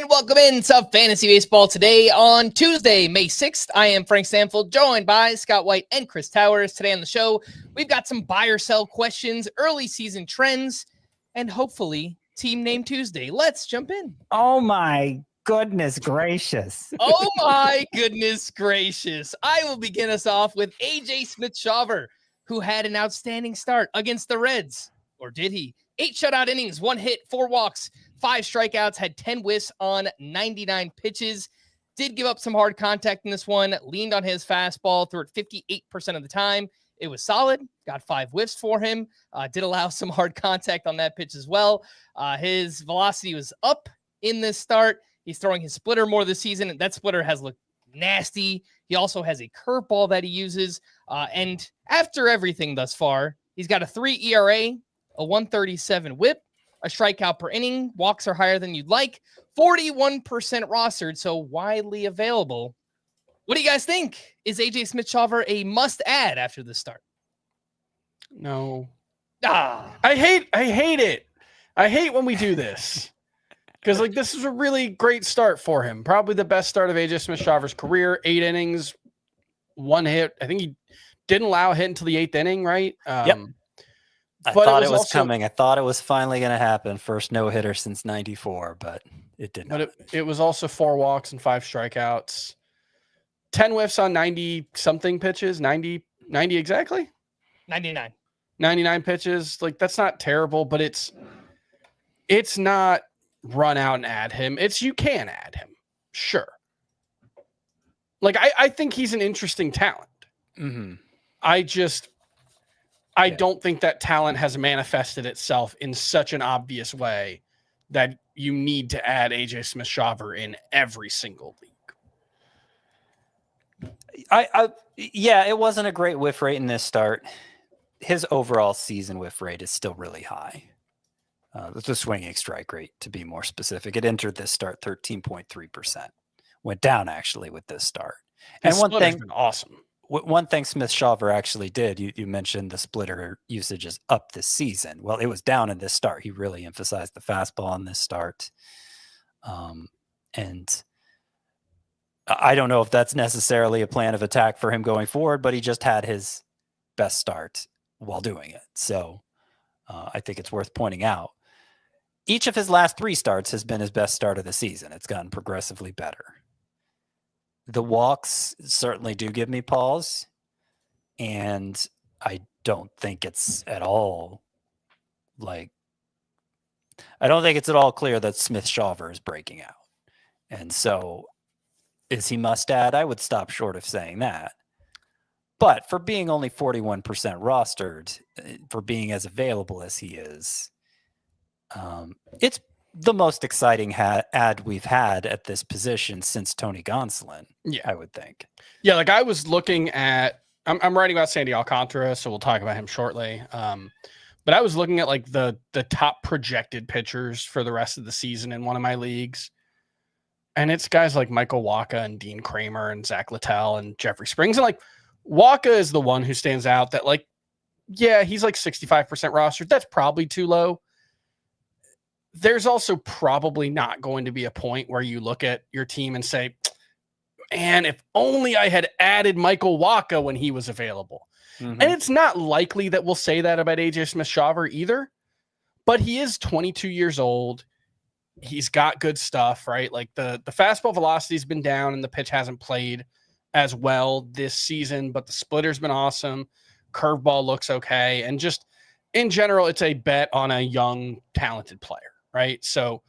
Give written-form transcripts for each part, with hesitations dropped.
And welcome into Fantasy Baseball today on Tuesday, May 6th. I am Frank Stampfl, joined by Scott White and Chris Towers. Today on the show, we've got some buy or sell questions, early season trends, and hopefully Team Name Tuesday. Let's jump in. Oh my goodness gracious. Oh my goodness gracious. I will begin us off with AJ Smith-Shawver, who had an outstanding start against the Reds. Or did he? 8 shutout innings, 1 hit, 4 walks, 5 strikeouts, had 10 whiffs on 99 pitches. Did give up some hard contact in this one, leaned on his fastball, threw it 58% of the time. It was solid, got 5 whiffs for him, did allow some hard contact on that pitch as well. His velocity was up in this start. He's throwing his splitter more this season, and that splitter has looked nasty. He also has a curveball that he uses. And after everything thus far, he's got a 3 ERA, a 137 whip, a strikeout per inning. Walks are higher than you'd like. 41% rostered, so widely available. What do you guys think? Is AJ Smith-Shawver a must-add after the start? No. I hate it. I hate when we do this. Because this is a really great start for him. Probably the best start of AJ Smith-Shawver's career. 8 innings, 1 hit. I think he didn't allow a hit until the 8th inning, right? Yep. I thought it was coming. I thought it was finally going to happen. First no-hitter since 94, but it didn't. But it was also 4 walks and 5 strikeouts. 10 whiffs on 90-something pitches. 90 exactly? 99. 99 pitches. That's not terrible, but it's not run out and add him. You can add him. Sure. I think he's an interesting talent. Mm-hmm. I don't think that talent has manifested itself in such an obvious way that you need to add AJ Smith-Shawver in every single league. Yeah, it wasn't a great whiff rate in this start. His overall season whiff rate is still really high. The swinging strike rate, to be more specific. It entered this start 13.3%. Went down actually with this start. And one thing, been awesome. One thing Smith-Shawver actually did, you mentioned the splitter usage is up this season. Well, it was down in this start. He really emphasized the fastball on this start. And I don't know if that's necessarily a plan of attack for him going forward, but he just had his best start while doing it. So I think it's worth pointing out. Each of his last 3 starts has been his best start of the season. It's gotten progressively better. The walks certainly do give me pause, and I don't think it's at all clear that Smith-Shawver is breaking out. And so is he must add? I would stop short of saying that. But for being only 41% rostered, for being as available as he is, it's the most exciting ad we've had at this position since Tony Gonsolin. Yeah, I would think. Yeah, I was looking at, I'm writing about Sandy Alcantara, so we'll talk about him shortly. But I was looking at the top projected pitchers for the rest of the season in one of my leagues, and it's guys like Michael Wacha and Dean Kramer and Zach Littell and Jeffrey Springs, and Wacha is the one who stands out. That he's 65% rostered. That's probably too low. There's also probably not going to be a point where you look at your team and say, man, if only I had added Michael Wacha when he was available. Mm-hmm. And it's not likely that we'll say that about AJ Smith-Shawver either, but he is 22 years old. He's got good stuff, right? The fastball velocity's been down and the pitch hasn't played as well this season, but the splitter's been awesome. Curveball looks okay. And just in general, it's a bet on a young, talented player. Right. So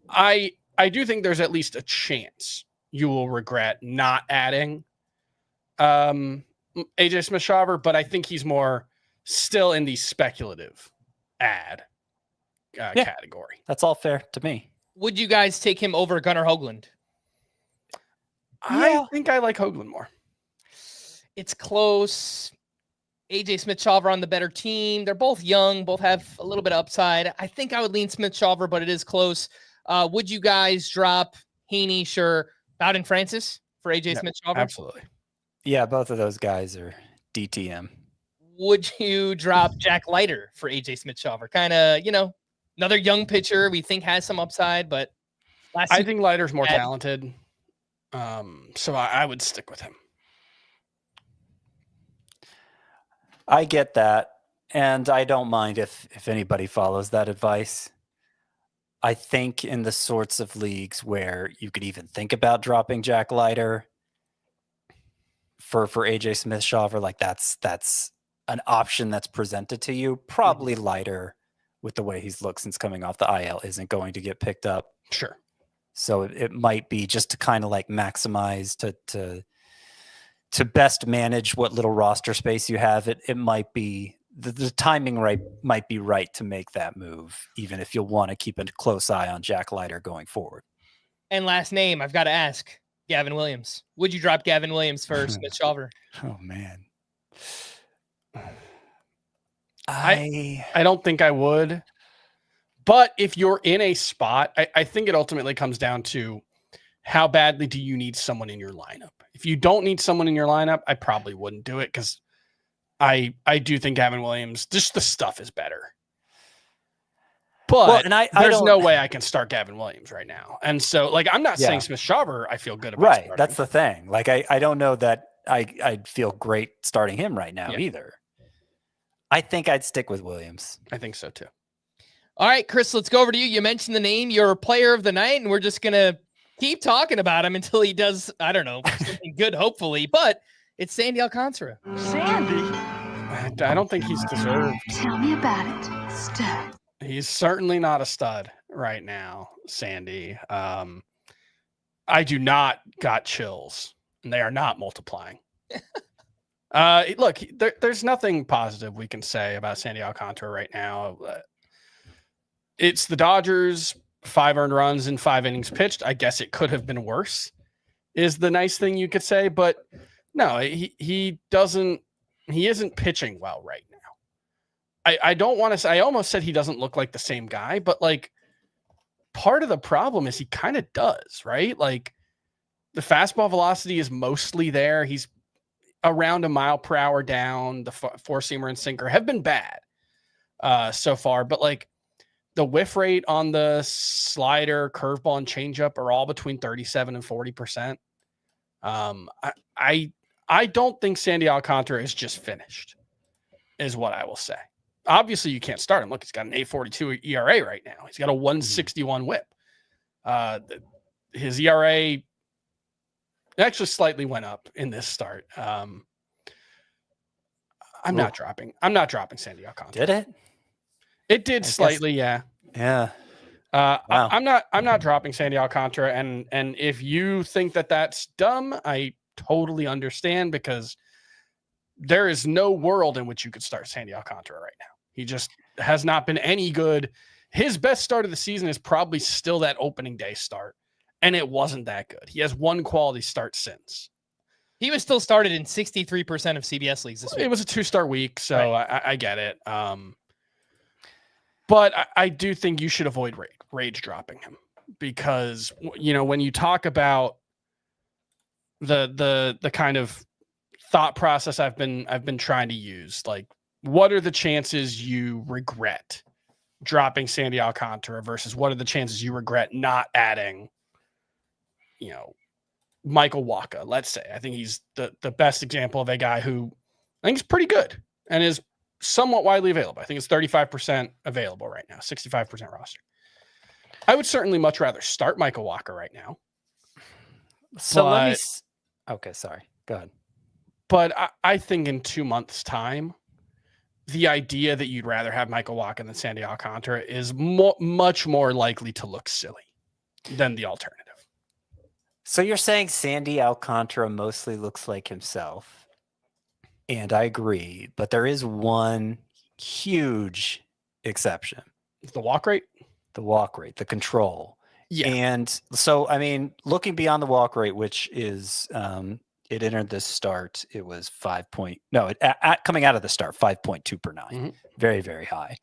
I do think there's at least a chance you will regret not adding AJ Smith-Shawver, but I think he's more still in the speculative ad category. That's all fair to me. Would you guys take him over Gunnar Hoagland? I think I like Hoagland more. It's close. AJ Smith-Shawver on the better team. They're both young, both have a little bit of upside. I think I would lean Smith-Shawver, but it is close. Would you guys drop Heaney, sure, Bowden Francis for AJ Smith-Shawver? Absolutely. Yeah, both of those guys are DTM. Would you drop Jack Leiter for AJ Smith-Shawver? Kind of, another young pitcher we think has some upside, but I think Leiter's more talented. So I would stick with him. I get that. And I don't mind if anybody follows that advice. I think in the sorts of leagues where you could even think about dropping Jack Leiter for AJ Smith-Shawver, like that's an option that's presented to you. Probably Leiter, with the way he's looked since coming off the IL, isn't going to get picked up. Sure. So it might be just to kind of like maximize to best manage what little roster space you have. It might be the timing might be right to make that move, even if you'll want to keep a close eye on Jack Leiter going forward. And last name, I've got to ask, Gavin Williams. Would you drop Gavin Williams for Smith-Shawver? Oh man. I don't think I would. But if you're in a spot, I think it ultimately comes down to how badly do you need someone in your lineup? If you don't need someone in your lineup, I probably wouldn't do it because I do think Gavin Williams, just the stuff is better. But there's no way I can start Gavin Williams right now. And so, like, I'm not saying Smith-Shawver I feel good about right. starting. That's the thing. Like, I don't know that I'd feel great starting him right now either. I think I'd stick with Williams. I think so too. All right, Chris, let's go over to you. You mentioned the name, your player of the night, and we're just going to keep talking about him until he does, I don't know, something good, hopefully. But it's Sandy Alcantara. Sandy? I don't think he's deserved. Tell me about it, stud. He's certainly not a stud right now, Sandy. I do not got chills, and they are not multiplying. Look, there's nothing positive we can say about Sandy Alcantara right now. It's the Dodgers, 5 earned runs in 5 innings pitched. I guess it could have been worse, is the nice thing you could say. But no, he isn't pitching well right now. I don't want to say, I almost said he doesn't look like the same guy, but like part of the problem is he kind of does, right? Like the fastball velocity is mostly there. He's around a mile per hour down. The four seamer and sinker have been bad so far, but like the whiff rate on the slider, curveball, and changeup are all between 37 and 40%. I don't think Sandy Alcantara is just finished, is what I will say. Obviously, you can't start him. Look, he's got an 8.42 ERA right now. He's got a 1.61 whip. His ERA actually slightly went up in this start. I'm not dropping Sandy Alcantara. Did it? It did slightly, yeah. Yeah. Wow. I'm not dropping Sandy Alcantara, and if you think that that's dumb, I totally understand, because there is no world in which you could start Sandy Alcantara right now. He just has not been any good. His best start of the season is probably still that opening day start, and it wasn't that good. He has one quality start since. He was still started in 63% of CBS leagues this week. It was a 2-star week, so right. I get it. But I do think you should avoid rage dropping him, because, you know, when you talk about the kind of thought process I've been trying to use, like, what are the chances you regret dropping Sandy Alcantara versus what are the chances you regret not adding, you know, Michael Wacha, let's say. I think he's the best example of a guy who I think is pretty good and is somewhat widely available. I think it's 35% available right now, 65% roster. I would certainly much rather start Michael Wacha right now. So let me... Okay, sorry. Go ahead. But I think in 2 months' time, the idea that you'd rather have Michael Wacha than Sandy Alcantara is much more likely to look silly than the alternative. So you're saying Sandy Alcantara mostly looks like himself, and I agree, but there is one huge exception. The walk rate? The walk rate, the control. Yeah. And so, I mean, looking beyond the walk rate, which is, it entered this start, it was coming out of the start, 5.2 per 9. Mm-hmm. Very, very high.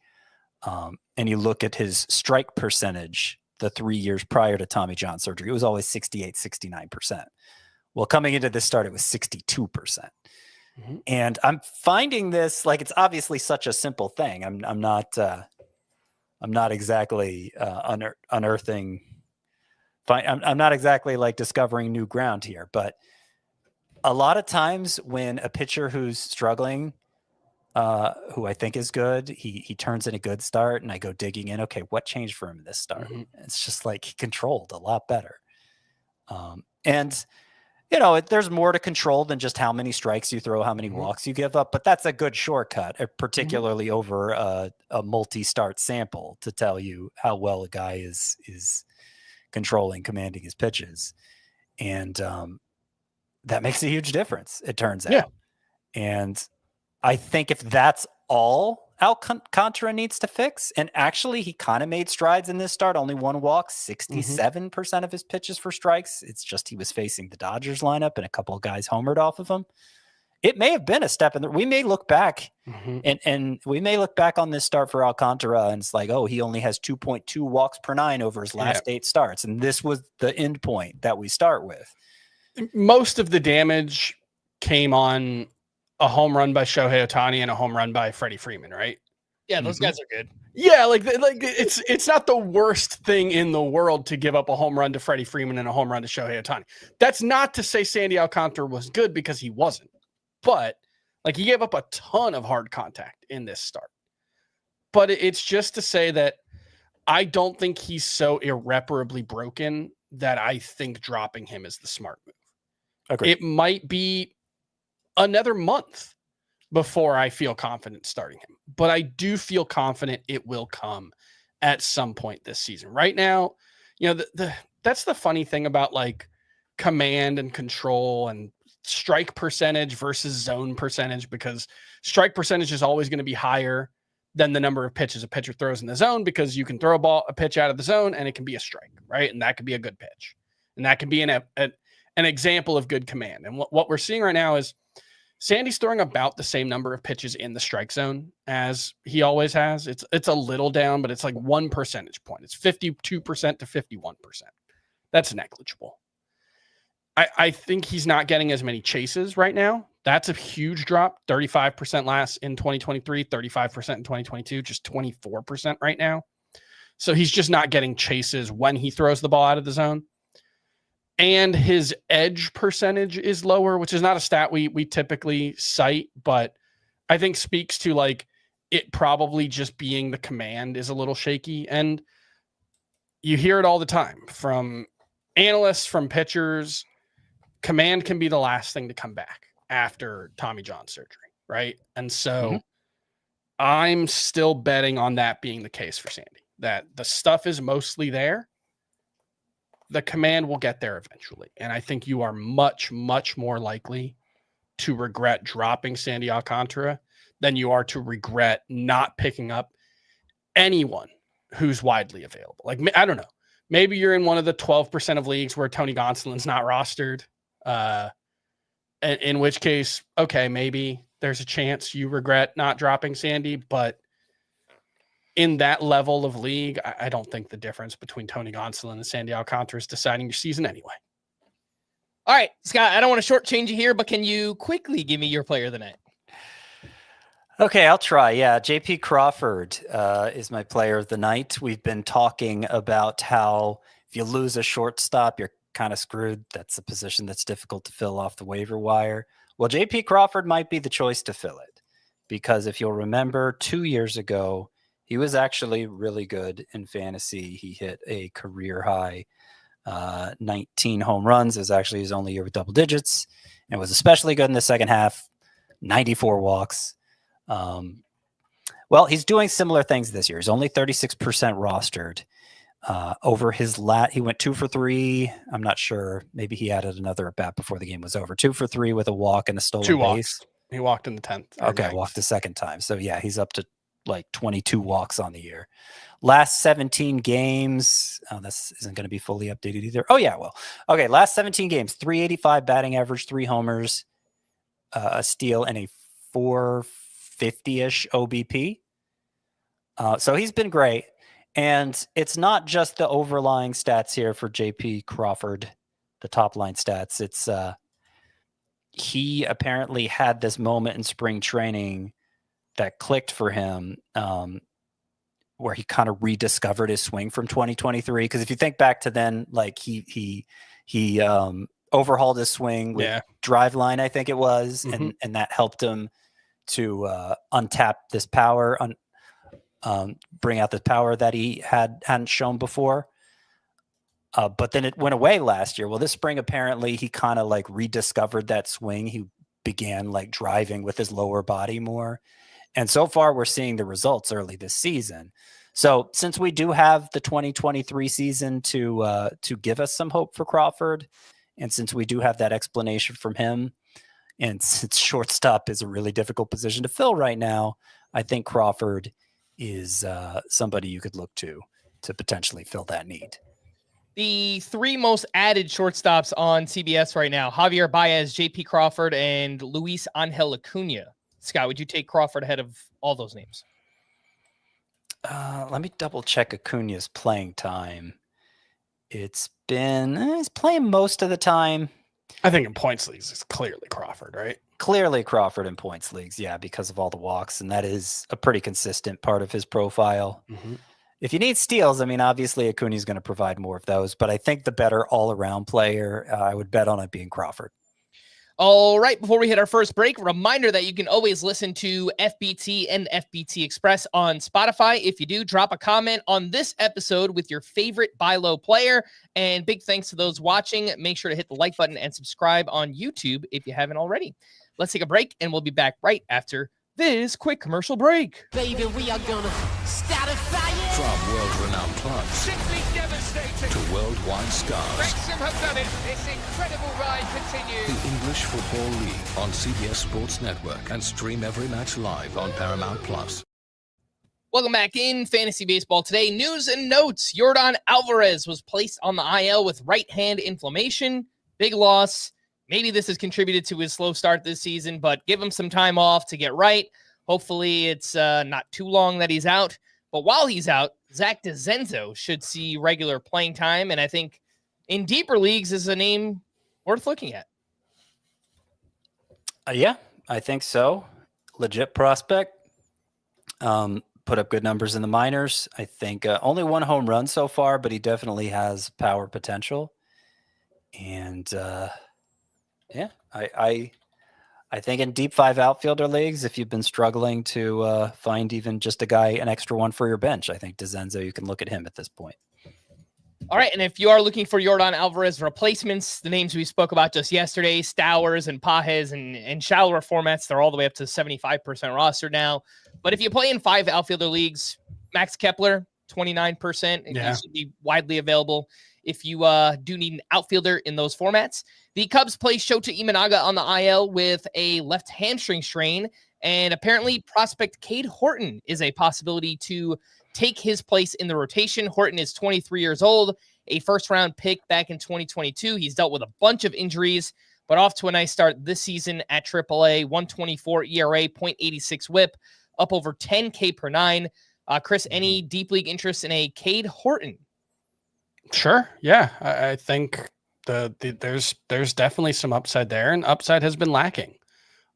And you look at his strike percentage, the 3 years prior to Tommy John surgery, it was always 68, 69%. Well, coming into this start, it was 62%. Mm-hmm. And I'm finding this, like, it's obviously such a simple thing. I'm not exactly unearthing I'm not exactly like discovering new ground here, but a lot of times when a pitcher who's struggling, who I think is good, he turns in a good start, and I go digging in. Okay, what changed for him in this start? Mm-hmm. It's just like he controlled a lot better. And there's more to control than just how many strikes you throw, how many walks you give up, but that's a good shortcut, particularly over a multi-start sample, to tell you how well a guy is controlling, commanding his pitches. And that makes a huge difference, it turns out. Yeah. And I think if that's all Alcantara needs to fix, and actually he kind of made strides in this start, only one walk, 67% of his pitches for strikes. It's just he was facing the Dodgers lineup and a couple of guys homered off of him. It may have been a step in we may look back and we may look back on this start for Alcantara and it's like, oh, he only has 2.2 walks per 9 over his last 8 starts. And this was the end point that we start with. Most of the damage came on a home run by Shohei Ohtani and a home run by Freddie Freeman, right? Yeah, those guys are good. Yeah, like it's not the worst thing in the world to give up a home run to Freddie Freeman and a home run to Shohei Ohtani. That's not to say Sandy Alcantara was good, because he wasn't. But like, he gave up a ton of hard contact in this start. But it's just to say that I don't think he's so irreparably broken that I think dropping him is the smart move. Agreed. It might be another month before I feel confident starting him, but I do feel confident it will come at some point this season. Right now, that's the funny thing about like command and control and strike percentage versus zone percentage, because strike percentage is always going to be higher than the number of pitches a pitcher throws in the zone, because you can throw a pitch out of the zone and it can be a strike, right? And that could be a good pitch, and that can be an example of good command. And what we're seeing right now is Sandy's throwing about the same number of pitches in the strike zone as he always has. It's a little down, but it's like 1 percentage point. It's 52% to 51%. That's negligible. I think he's not getting as many chases right now. That's a huge drop. 35% last in 2023, 35% in 2022, just 24% right now. So he's just not getting chases when he throws the ball out of the zone. And his edge percentage is lower, which is not a stat we typically cite, but I think speaks to like it probably just being the command is a little shaky. And you hear it all the time from analysts, from pitchers. Command can be the last thing to come back after Tommy John surgery, right? And so I'm still betting on that being the case for Sandy, that the stuff is mostly there. The command will get there eventually. And I think you are much, much more likely to regret dropping Sandy Alcantara than you are to regret not picking up anyone who's widely available. Like, I don't know. Maybe you're in one of the 12% of leagues where Tony Gonsolin's not rostered. In which case, okay, maybe there's a chance you regret not dropping Sandy, but in that level of league, I don't think the difference between Tony Gonsolin and Sandy Alcantara is deciding your season anyway. All right, Scott, I don't want to shortchange you here, but can you quickly give me your player of the night? Okay, I'll try. Yeah, JP Crawford is my player of the night. We've been talking about how if you lose a shortstop, you're kind of screwed. That's a position that's difficult to fill off the waiver wire. Well, JP Crawford might be the choice to fill it, because if you'll remember 2 years ago, he was actually really good in fantasy. He hit a career high 19 home runs. It was actually his only year with double digits, and was especially good in the second half, 94 walks. Well, he's doing similar things this year. He's only 36% rostered. Over his he went 2 for 3. I'm not sure. Maybe he added another at bat before the game was over. 2 for 3 with a walk and a stolen 2 base. walks. He walked in the 10th. Okay, walked the second time. So yeah, he's up to like 22 walks on the year. Last 17 games. Oh, this isn't going to be fully updated either. Oh yeah, well, okay. Last 17 games, 385 batting average, 3 homers, a steal, and a 450-ish OBP. So he's been great. And it's not just the overlying stats here for JP Crawford, the top line stats. It's he apparently had this moment in spring training that clicked for him, where he kind of rediscovered his swing from 2023. Because if you think back to then, like he overhauled his swing with drive line, I think it was, and that helped him to untap this power, bring out the power that he hadn't shown before. But then it went away last year. Well, this spring, apparently he kind of like rediscovered that swing. He began like driving with his lower body more. And so far we're seeing the results early this season. So since we do have the 2023 season to give us some hope for Crawford, and since we do have that explanation from him, and since shortstop is a really difficult position to fill right now, I think Crawford is somebody you could look to potentially fill that need. The three most added shortstops on CBS right now: Javier Baez, JP Crawford, and Luis Angel Acuna. Scott, would you take Crawford ahead of all those names? Let me double check Acuna's playing time. It's been, he's playing most of the time. I think in points leagues, it's clearly Crawford, right? Clearly Crawford in points leagues, yeah, because of all the walks, and that is a pretty consistent part of his profile. If you need steals, I mean, obviously Acuna's going to provide more of those, but I think the better all-around player, I would bet on it being Crawford. All right, before we hit our first break, reminder that you can always listen to FBT and FBT Express on Spotify. If you do, drop a comment on this episode with your favorite buy low player. And big thanks to those watching. Make sure to hit the like button and subscribe on YouTube if you haven't already. Let's take a break, and we'll be back right after this quick commercial break. Baby, we are gonna start a fire. From world-renowned clubs simply devastating to worldwide stars, Wrexham have done it. This incredible ride continues. The English Football League on CBS Sports Network, and stream every match live on Paramount Plus. Welcome back in Fantasy Baseball today. News and notes. Yordan Alvarez was placed on the IL with right hand inflammation. Big loss. Maybe this has contributed to his slow start this season, but give him some time off to get right. Hopefully it's not too long that he's out. But while he's out, Zach DeZenzo should see regular playing time, and I think in deeper leagues is a name worth looking at. Yeah, I think so. Legit prospect. Put up good numbers in the minors. I think only one home run so far, but he definitely has power potential. And yeah, I think in deep 5 outfielder leagues, if you've been struggling to find even just a guy, an extra one for your bench, I think DeZenzo, you can look at him at this point. All right, and if you are looking for Yordan Alvarez replacements, the names we spoke about just yesterday, Stowers and Pajes and shallower formats, they're all the way up to 75% roster now. But if you play in 5 outfielder leagues, Max Kepler, 29%, and he should be widely available if you do need an outfielder in those formats. The Cubs play Shota Imanaga on the IL with a left hamstring strain, and apparently prospect Cade Horton is a possibility to take his place in the rotation. Horton is 23 years old, a first-round pick back in 2022. He's dealt with a bunch of injuries, but off to a nice start this season at AAA, 1.24 ERA, .86 whip, up over 10K per 9. Chris, any deep league interest in a Cade Horton? Sure. Yeah. I think there's definitely some upside there, and upside has been lacking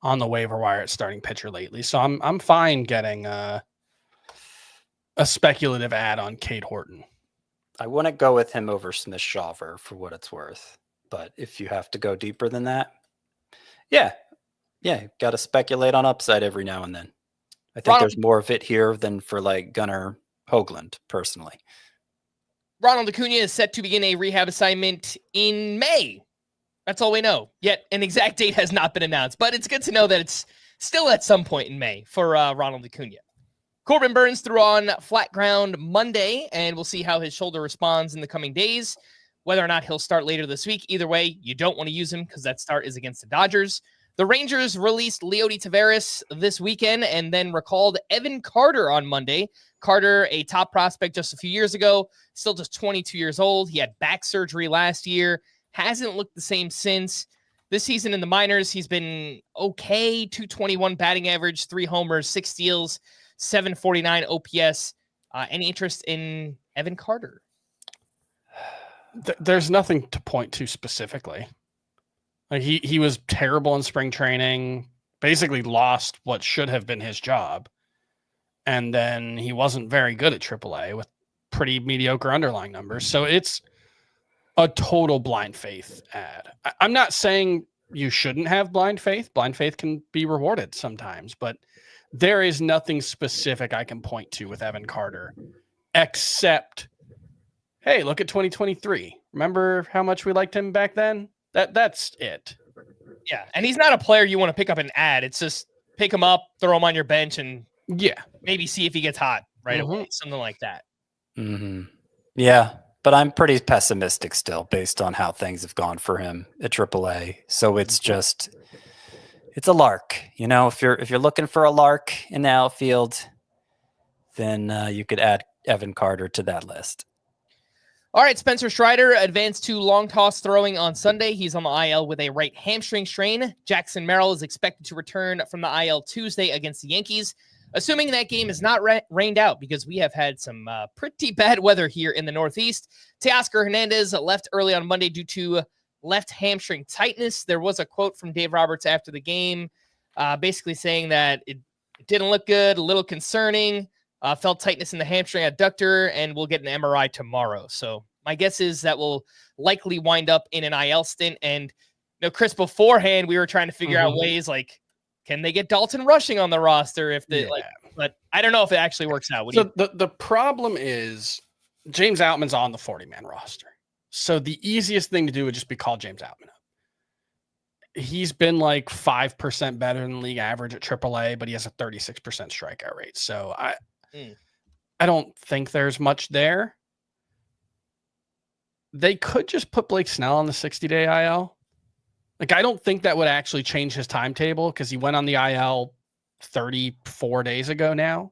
on the waiver wire at starting pitcher lately. So I'm fine getting a speculative ad on Cade Horton. I wouldn't go with him over Smith-Shawver for what it's worth. But if you have to go deeper than that, yeah, got to speculate on upside every now and then. I think there's more of it here than for like Gunnar Hoagland, personally. Ronald Acuna is set to begin a rehab assignment in May. That's all we know. Yet an exact date has not been announced, but it's good to know that it's still at some point in May for Ronald Acuna. Corbin Burns threw on flat ground Monday, and we'll see how his shoulder responds in the coming days. Whether or not he'll start later this week, either way, you don't want to use him because that start is against the Dodgers. The Rangers released Leody Taveras this weekend and then recalled Evan Carter on Monday. Carter, a top prospect just a few years ago, still just 22 years old. He had back surgery last year, hasn't looked the same since. This season in the minors, he's been okay, 221 batting average, 3 homers, 6 steals, 749 OPS. Any interest in Evan Carter? There's nothing to point to specifically. Like he was terrible in spring training, basically lost what should have been his job. and then he wasn't very good at AAA with pretty mediocre underlying numbers. So it's a total blind faith ad. I'm not saying you shouldn't have blind faith. Blind faith can be rewarded sometimes, but there is nothing specific I can point to with Evan Carter except, hey, look at 2023. Remember how much we liked him back then? That's it. Yeah, and he's not a player you want to pick up an ad. It's just pick him up, throw him on your bench, and maybe see if he gets hot right away, something like that. Mm-hmm. Yeah, but I'm pretty pessimistic still based on how things have gone for him at AAA. So it's a lark. You know, if you're looking for a lark in the outfield, then you could add Evan Carter to that list. All right, Spencer Strider advanced to long toss throwing on Sunday. He's on the IL with a right hamstring strain. Jackson Merrill is expected to return from the IL Tuesday against the Yankees, assuming that game is not rained out because we have had some pretty bad weather here in the Northeast. Teoscar Hernandez left early on Monday due to left hamstring tightness. There was a quote from Dave Roberts after the game, basically saying that it didn't look good, a little concerning. Felt tightness in the hamstring adductor, and we'll get an MRI tomorrow. So my guess is that will likely wind up in an IL stint. And Chris, beforehand, we were trying to figure out ways like, can they get Dalton Rushing on the roster if they but I don't know if it actually works out. The problem is James Outman's on the 40-man roster. So the easiest thing to do would just be call James Outman up. He's been like 5% better than league average at AAA, but he has a 36% strikeout rate. So I don't think there's much there. They could just put Blake Snell on the 60-day IL. Like, I don't think that would actually change his timetable because he went on the IL 34 days ago now.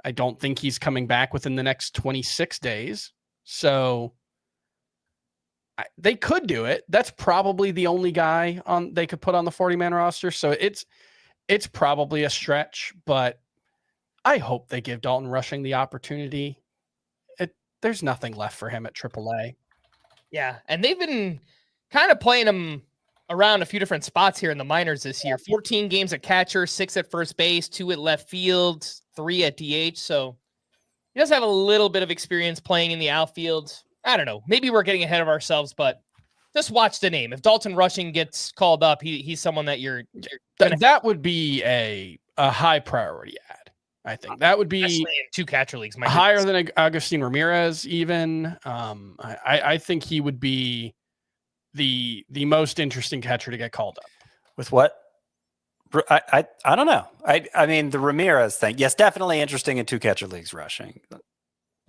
I don't think he's coming back within the next 26 days. So they could do it. That's probably the only guy they could put on the 40-man roster. So it's probably a stretch, but I hope they give Dalton Rushing the opportunity. There's nothing left for him at AAA. Yeah, and they've been kind of playing him around a few different spots here in the minors this year. 14 games at catcher, 6 at first base, 2 at left field, 3 at DH. So he does have a little bit of experience playing in the outfield. I don't know. Maybe we're getting ahead of ourselves, but just watch the name. If Dalton Rushing gets called up, he's someone that you're that would be a high priority ad. I think that would be in 2 catcher leagues, higher than Agustin Ramirez. Even I think he would be the most interesting catcher to get called up. With what? I don't know. I mean, the Ramirez thing. Yes, definitely interesting in 2 catcher leagues rushing.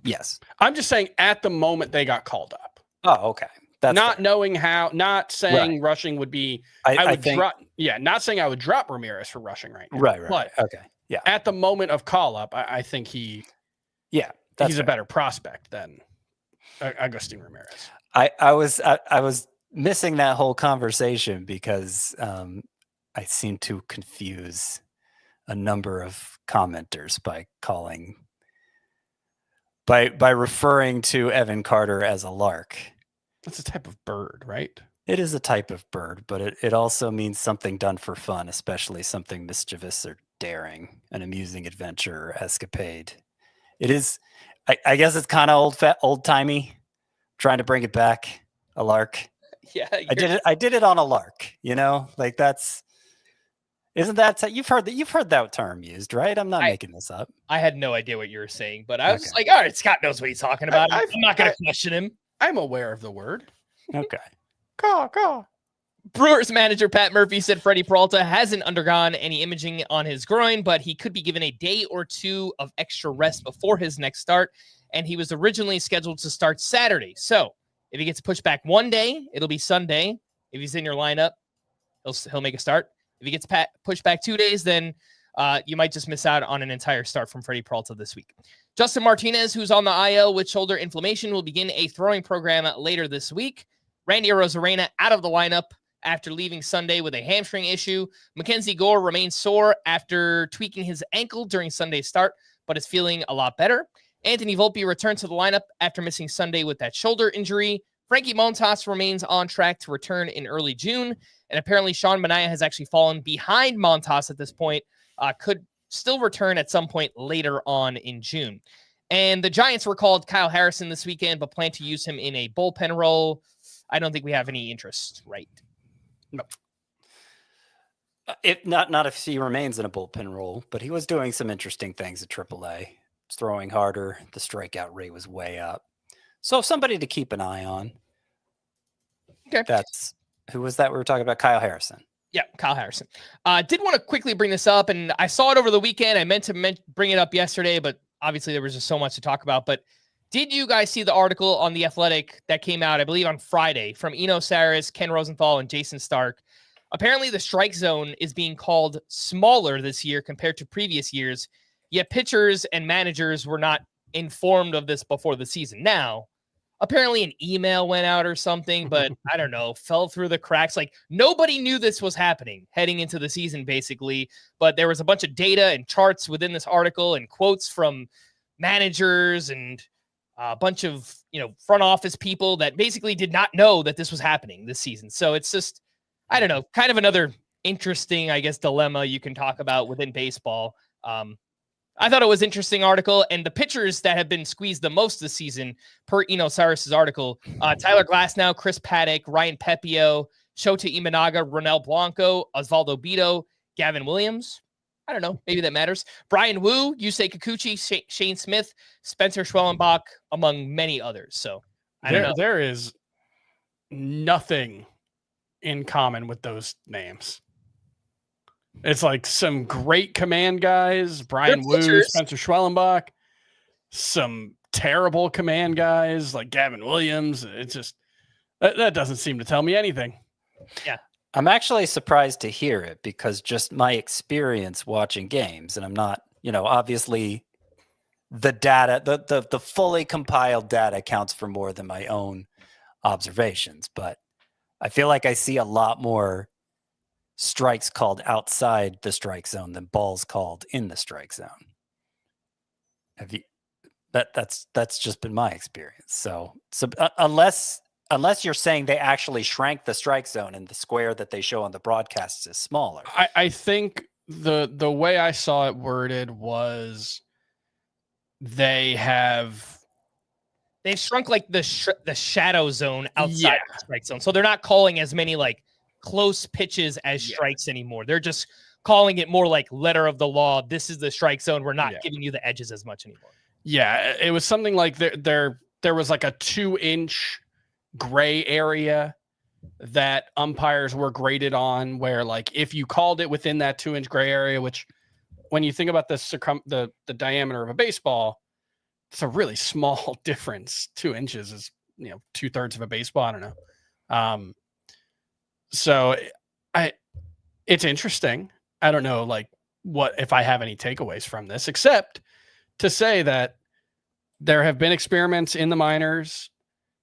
Yes. I'm just saying at the moment they got called up. Oh, okay. That's not fair. knowing how, not saying Rushing would be, I would drop. Yeah. Not saying I would drop Ramirez for Rushing right now. Right. But okay. Yeah. At the moment of call up, I think he's fair. a better prospect than Agustin Ramirez. I was missing that whole conversation because I seem to confuse a number of commenters by referring to Evan Carter as a lark. That's a type of bird, right? It is a type of bird, but it also means something done for fun, especially something mischievous or daring, an amusing adventure or escapade. It is, I guess it's kind of old timey, trying to bring it back. A lark. Yeah, I did it on a lark. Like isn't that you've heard that term used, right? I'm not making this up. I had no idea what you were saying, but I was just like, all right, Scott knows what he's talking about. I'm not going to question him. I'm aware of the word. Okay. Caw. Brewers manager Pat Murphy said Freddie Peralta hasn't undergone any imaging on his groin, but he could be given a day or 2 of extra rest before his next start. And he was originally scheduled to start Saturday. So if he gets pushed back 1 day, it'll be Sunday. If he's in your lineup, he'll make a start. If he gets pushed back 2 days, then you might just miss out on an entire start from Freddie Peralta this week. Justin Martinez, who's on the IL with shoulder inflammation, will begin a throwing program later this week. Randy Arozarena out of the lineup after leaving Sunday with a hamstring issue. Mackenzie Gore remains sore after tweaking his ankle during Sunday's start, but is feeling a lot better. Anthony Volpe returned to the lineup after missing Sunday with that shoulder injury. Frankie Montas remains on track to return in early June. And apparently Sean Manaea has actually fallen behind Montas at this point. Could still return at some point later on in June. And the Giants recalled Kyle Harrison this weekend, but plan to use him in a bullpen role. I don't think we have any interest, right? No. If not if he remains in a bullpen role, but he was doing some interesting things at AAA. He's throwing harder. The strikeout rate was way up. So somebody to keep an eye on. Okay. Who was that we were talking about? Kyle Harrison. Yeah, Kyle Harrison. Did want to quickly bring this up, and I saw it over the weekend. I meant to bring it up yesterday, but obviously there was just so much to talk about. But did you guys see the article on The Athletic that came out, I believe, on Friday from Eno Saris, Ken Rosenthal, and Jason Stark? Apparently, the strike zone is being called smaller this year compared to previous years, yet pitchers and managers were not informed of this before the season. Now, apparently an email went out or something, but I don't know, fell through the cracks. Like, nobody knew this was happening heading into the season, basically, but there was a bunch of data and charts within this article and quotes from managers and a bunch of, front office people that basically did not know that this was happening this season. So it's just, I don't know, kind of another interesting, I guess, dilemma you can talk about within baseball. I thought it was an interesting article, and the pitchers that have been squeezed the most this season, per Eno Saris's article, Tyler Glasnow, Chris Paddock, Ryan Pepio, Shota Imanaga, Ronel Blanco, Osvaldo Bido, Gavin Williams. I don't know, maybe that matters. Brian Wu, Yusei Kikuchi, Shane Smith, Spencer Schwellenbach, among many others. So I don't know. There is nothing in common with those names. It's like some great command guys, Brian Wu, Spencer Schwellenbach, some terrible command guys like Gavin Williams. It's just, that doesn't seem to tell me anything. Yeah. I'm actually surprised to hear it because just my experience watching games, and I'm not, obviously the data, the fully compiled data counts for more than my own observations, but I feel like I see a lot more strikes called outside the strike zone than balls called in the strike zone. That's just been my experience. So unless you're saying they actually shrank the strike zone and the square that they show on the broadcasts is smaller. I think the way I saw it worded was they've shrunk like the shadow zone outside the strike zone. So they're not calling as many like close pitches as strikes anymore. They're just calling it more like letter of the law. This is the strike zone. We're not giving you the edges as much anymore. Yeah, it was something like there was like a 2-inch gray area that umpires were graded on, where like if you called it within that 2-inch gray area, which when you think about the diameter of a baseball, it's a really small difference. 2 inches is 2/3 of a baseball. I don't know. So it's interesting. I don't know like what if I have any takeaways from this, except to say that there have been experiments in the minors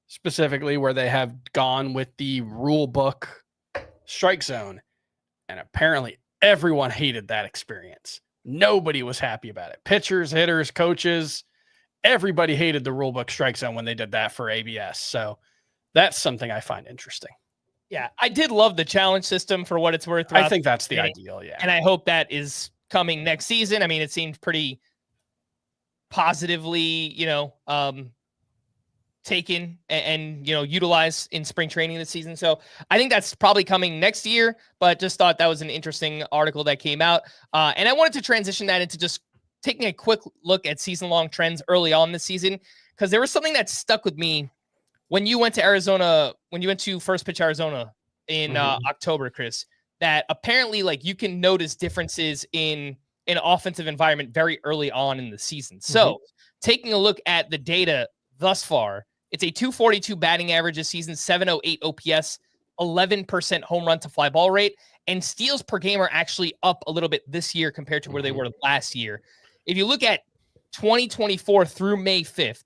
specifically where they have gone with the rule book strike zone, and apparently everyone hated that experience. Nobody was happy about it. Pitchers, hitters, coaches, everybody hated the rule book strike zone when they did that for ABS. So that's something I find interesting. Yeah, I did love the challenge system for what it's worth. I think that's the ideal, yeah. And I hope that is coming next season. I mean, it seemed pretty positively, taken and utilized in spring training this season. So I think that's probably coming next year, but just thought that was an interesting article that came out. And I wanted to transition that into just taking a quick look at season-long trends early on this season, because there was something that stuck with me when you went to Arizona, when you went to First Pitch Arizona in October, Chris, that apparently like you can notice differences in an offensive environment very early on in the season. So taking a look at the data thus far, it's a 242 batting average this season, 708 OPS, 11% home run to fly ball rate, and steals per game are actually up a little bit this year compared to where they were last year. If you look at 2024 through May 5th,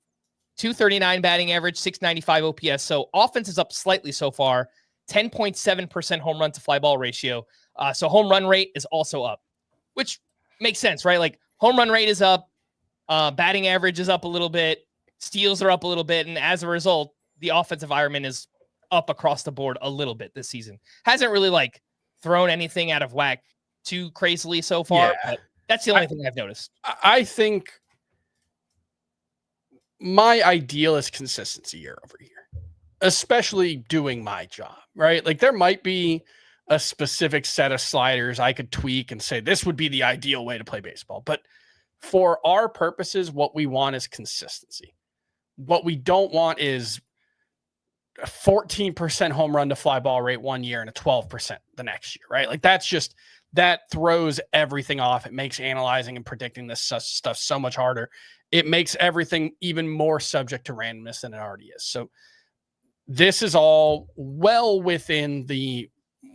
239 batting average, 695 OPS. So offense is up slightly so far, 10.7% home run to fly ball ratio. So home run rate is also up, which makes sense, right? Like home run rate is up, batting average is up a little bit, steals are up a little bit, and as a result, the offensive environment is up across the board a little bit this season. Hasn't really like thrown anything out of whack too crazily so far, but That's the only thing I've noticed. I think my ideal is consistency year over year, especially doing my job, right? Like there might be a specific set of sliders I could tweak and say this would be the ideal way to play baseball. But for our purposes, what we want is consistency. What we don't want is a 14% home run to fly ball rate one year and a 12% the next year, right? Like that throws everything off. It makes analyzing and predicting this stuff so much harder. It makes everything even more subject to randomness than it already is. So this is all well within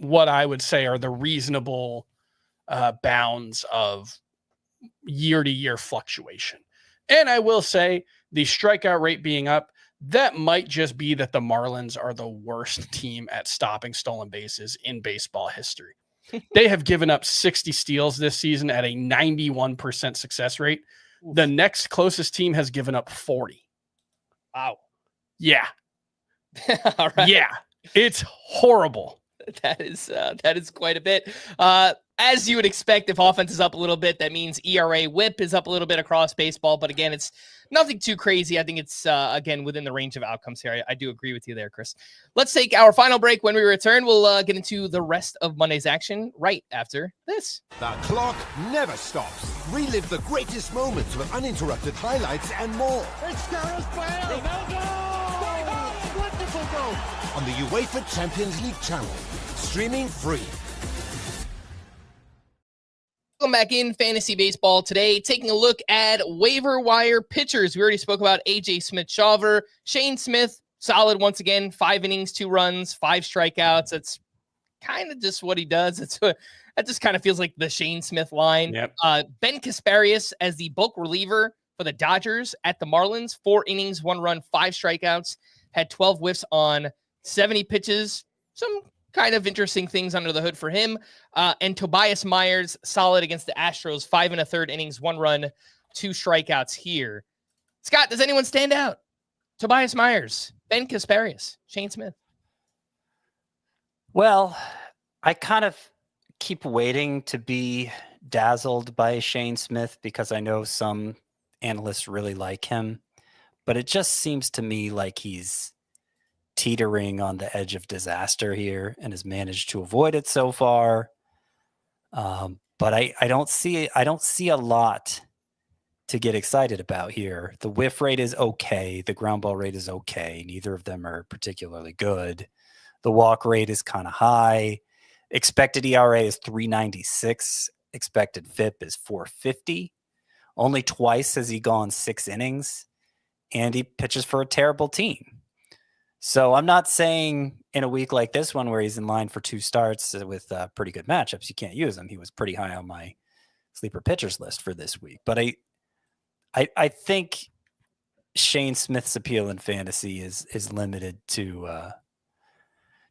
what I would say are the reasonable bounds of year-to-year fluctuation. And I will say the strikeout rate being up, that might just be that the Marlins are the worst team at stopping stolen bases in baseball history. They have given up 60 steals this season at a 91% success rate. The next closest team has given up 40. Wow. Yeah. All right. Yeah. It's horrible. That is quite a bit. As you would expect, if offense is up a little bit, that means ERA whip is up a little bit across baseball. But again, it's nothing too crazy. I think it's, again, within the range of outcomes here. I do agree with you there, Chris. Let's take our final break. When we return, we'll get into the rest of Monday's action right after this. The clock never stops. Relive the greatest moments with uninterrupted highlights and more. It's Gareth Bale. Oh, wonderful goal. On the UEFA Champions League channel. Streaming free. Welcome back in Fantasy Baseball today, taking a look at waiver wire pitchers. We already spoke about AJ Smith-Shawver. Shane Smith, solid once again, 5 innings, 2 runs, 5 strikeouts. That's kind of just what he does. That just kind of feels like the Shane Smith line. Yep. Ben Kasparias as the bulk reliever for the Dodgers at the Marlins, 4 innings, 1 run, 5 strikeouts, had 12 whiffs on 70 pitches. Some kind of interesting things under the hood for him. And Tobias Myers, solid against the Astros, 5 1/3 innings, 1 run, 2 strikeouts here. Scott, does anyone stand out? Tobias Myers, Ben Kasparias, Shane Smith. Well, I kind of keep waiting to be dazzled by Shane Smith because I know some analysts really like him, but it just seems to me like he's teetering on the edge of disaster here and has managed to avoid it so far. But I don't see a lot to get excited about here. The whiff rate is okay. The ground ball rate is okay. Neither of them are particularly good. The walk rate is kind of high. Expected ERA is 3.96. Expected FIP is 4.50. Only twice has he gone 6 innings, and he pitches for a terrible team. So I'm not saying in a week like this one where he's in line for 2 starts with pretty good matchups, you can't use him. He was pretty high on my sleeper pitchers list for this week. But I think Shane Smith's appeal in fantasy is limited to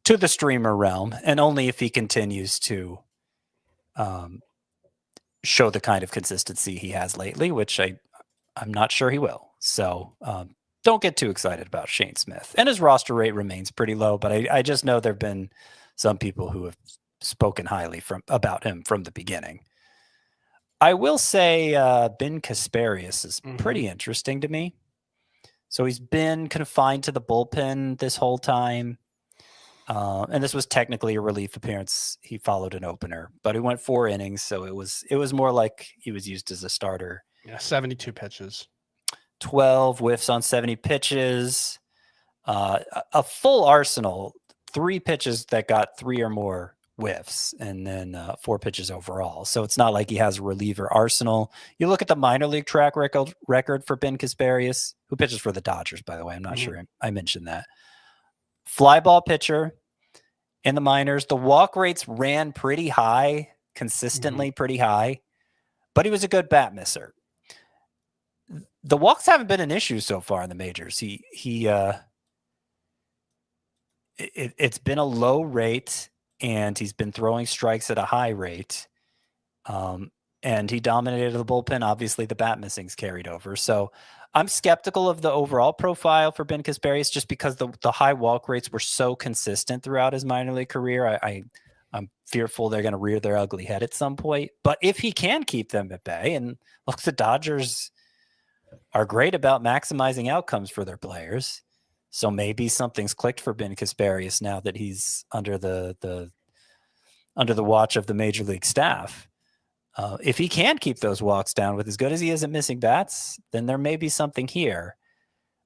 the streamer realm, and only if he continues to show the kind of consistency he has lately, which I'm not sure he will. So don't get too excited about Shane Smith. And his roster rate remains pretty low, but I just know there have been some people who have spoken highly about him from the beginning. I will say Ben Kasparias is pretty interesting to me. So he's been confined to the bullpen this whole time. And this was technically a relief appearance. He followed an opener, but he went 4 innings. So it was more like he was used as a starter. Yeah, 72 pitches. 12 whiffs on 70 pitches, a full arsenal, 3 pitches that got 3 or more whiffs, and then 4 pitches overall. So it's not like he has a reliever arsenal. You look at the minor league track record for Ben Kasparias, who pitches for the Dodgers, by the way. I'm not sure I mentioned that. Fly ball pitcher in the minors. The walk rates ran pretty high, consistently pretty high, but he was a good bat misser. The walks haven't been an issue so far in the majors. It's been a low rate, and he's been throwing strikes at a high rate. And he dominated the bullpen. Obviously, the bat missings carried over. So I'm skeptical of the overall profile for Ben Kasparias just because the high walk rates were so consistent throughout his minor league career. I'm fearful they're going to rear their ugly head at some point. But if he can keep them at bay, and look, the Dodgers are great about maximizing outcomes for their players. So maybe something's clicked for Ben Kasparius now that he's under the watch of the major league staff. If he can keep those walks down with as good as he is at missing bats, then there may be something here.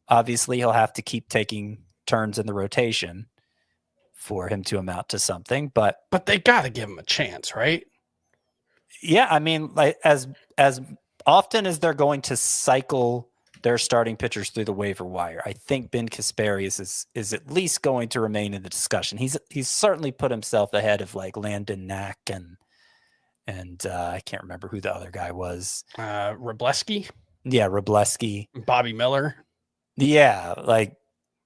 Obviously, he'll have to keep taking turns in the rotation for him to amount to something, but they got to give him a chance, right? Yeah, I mean, like as often as they're going to cycle their starting pitchers through the waiver wire, I think Ben Kasparius is at least going to remain in the discussion. He's certainly put himself ahead of like Landon Knack and I can't remember who the other guy was. Wrobleski? Yeah, Wrobleski. Bobby Miller. Yeah, like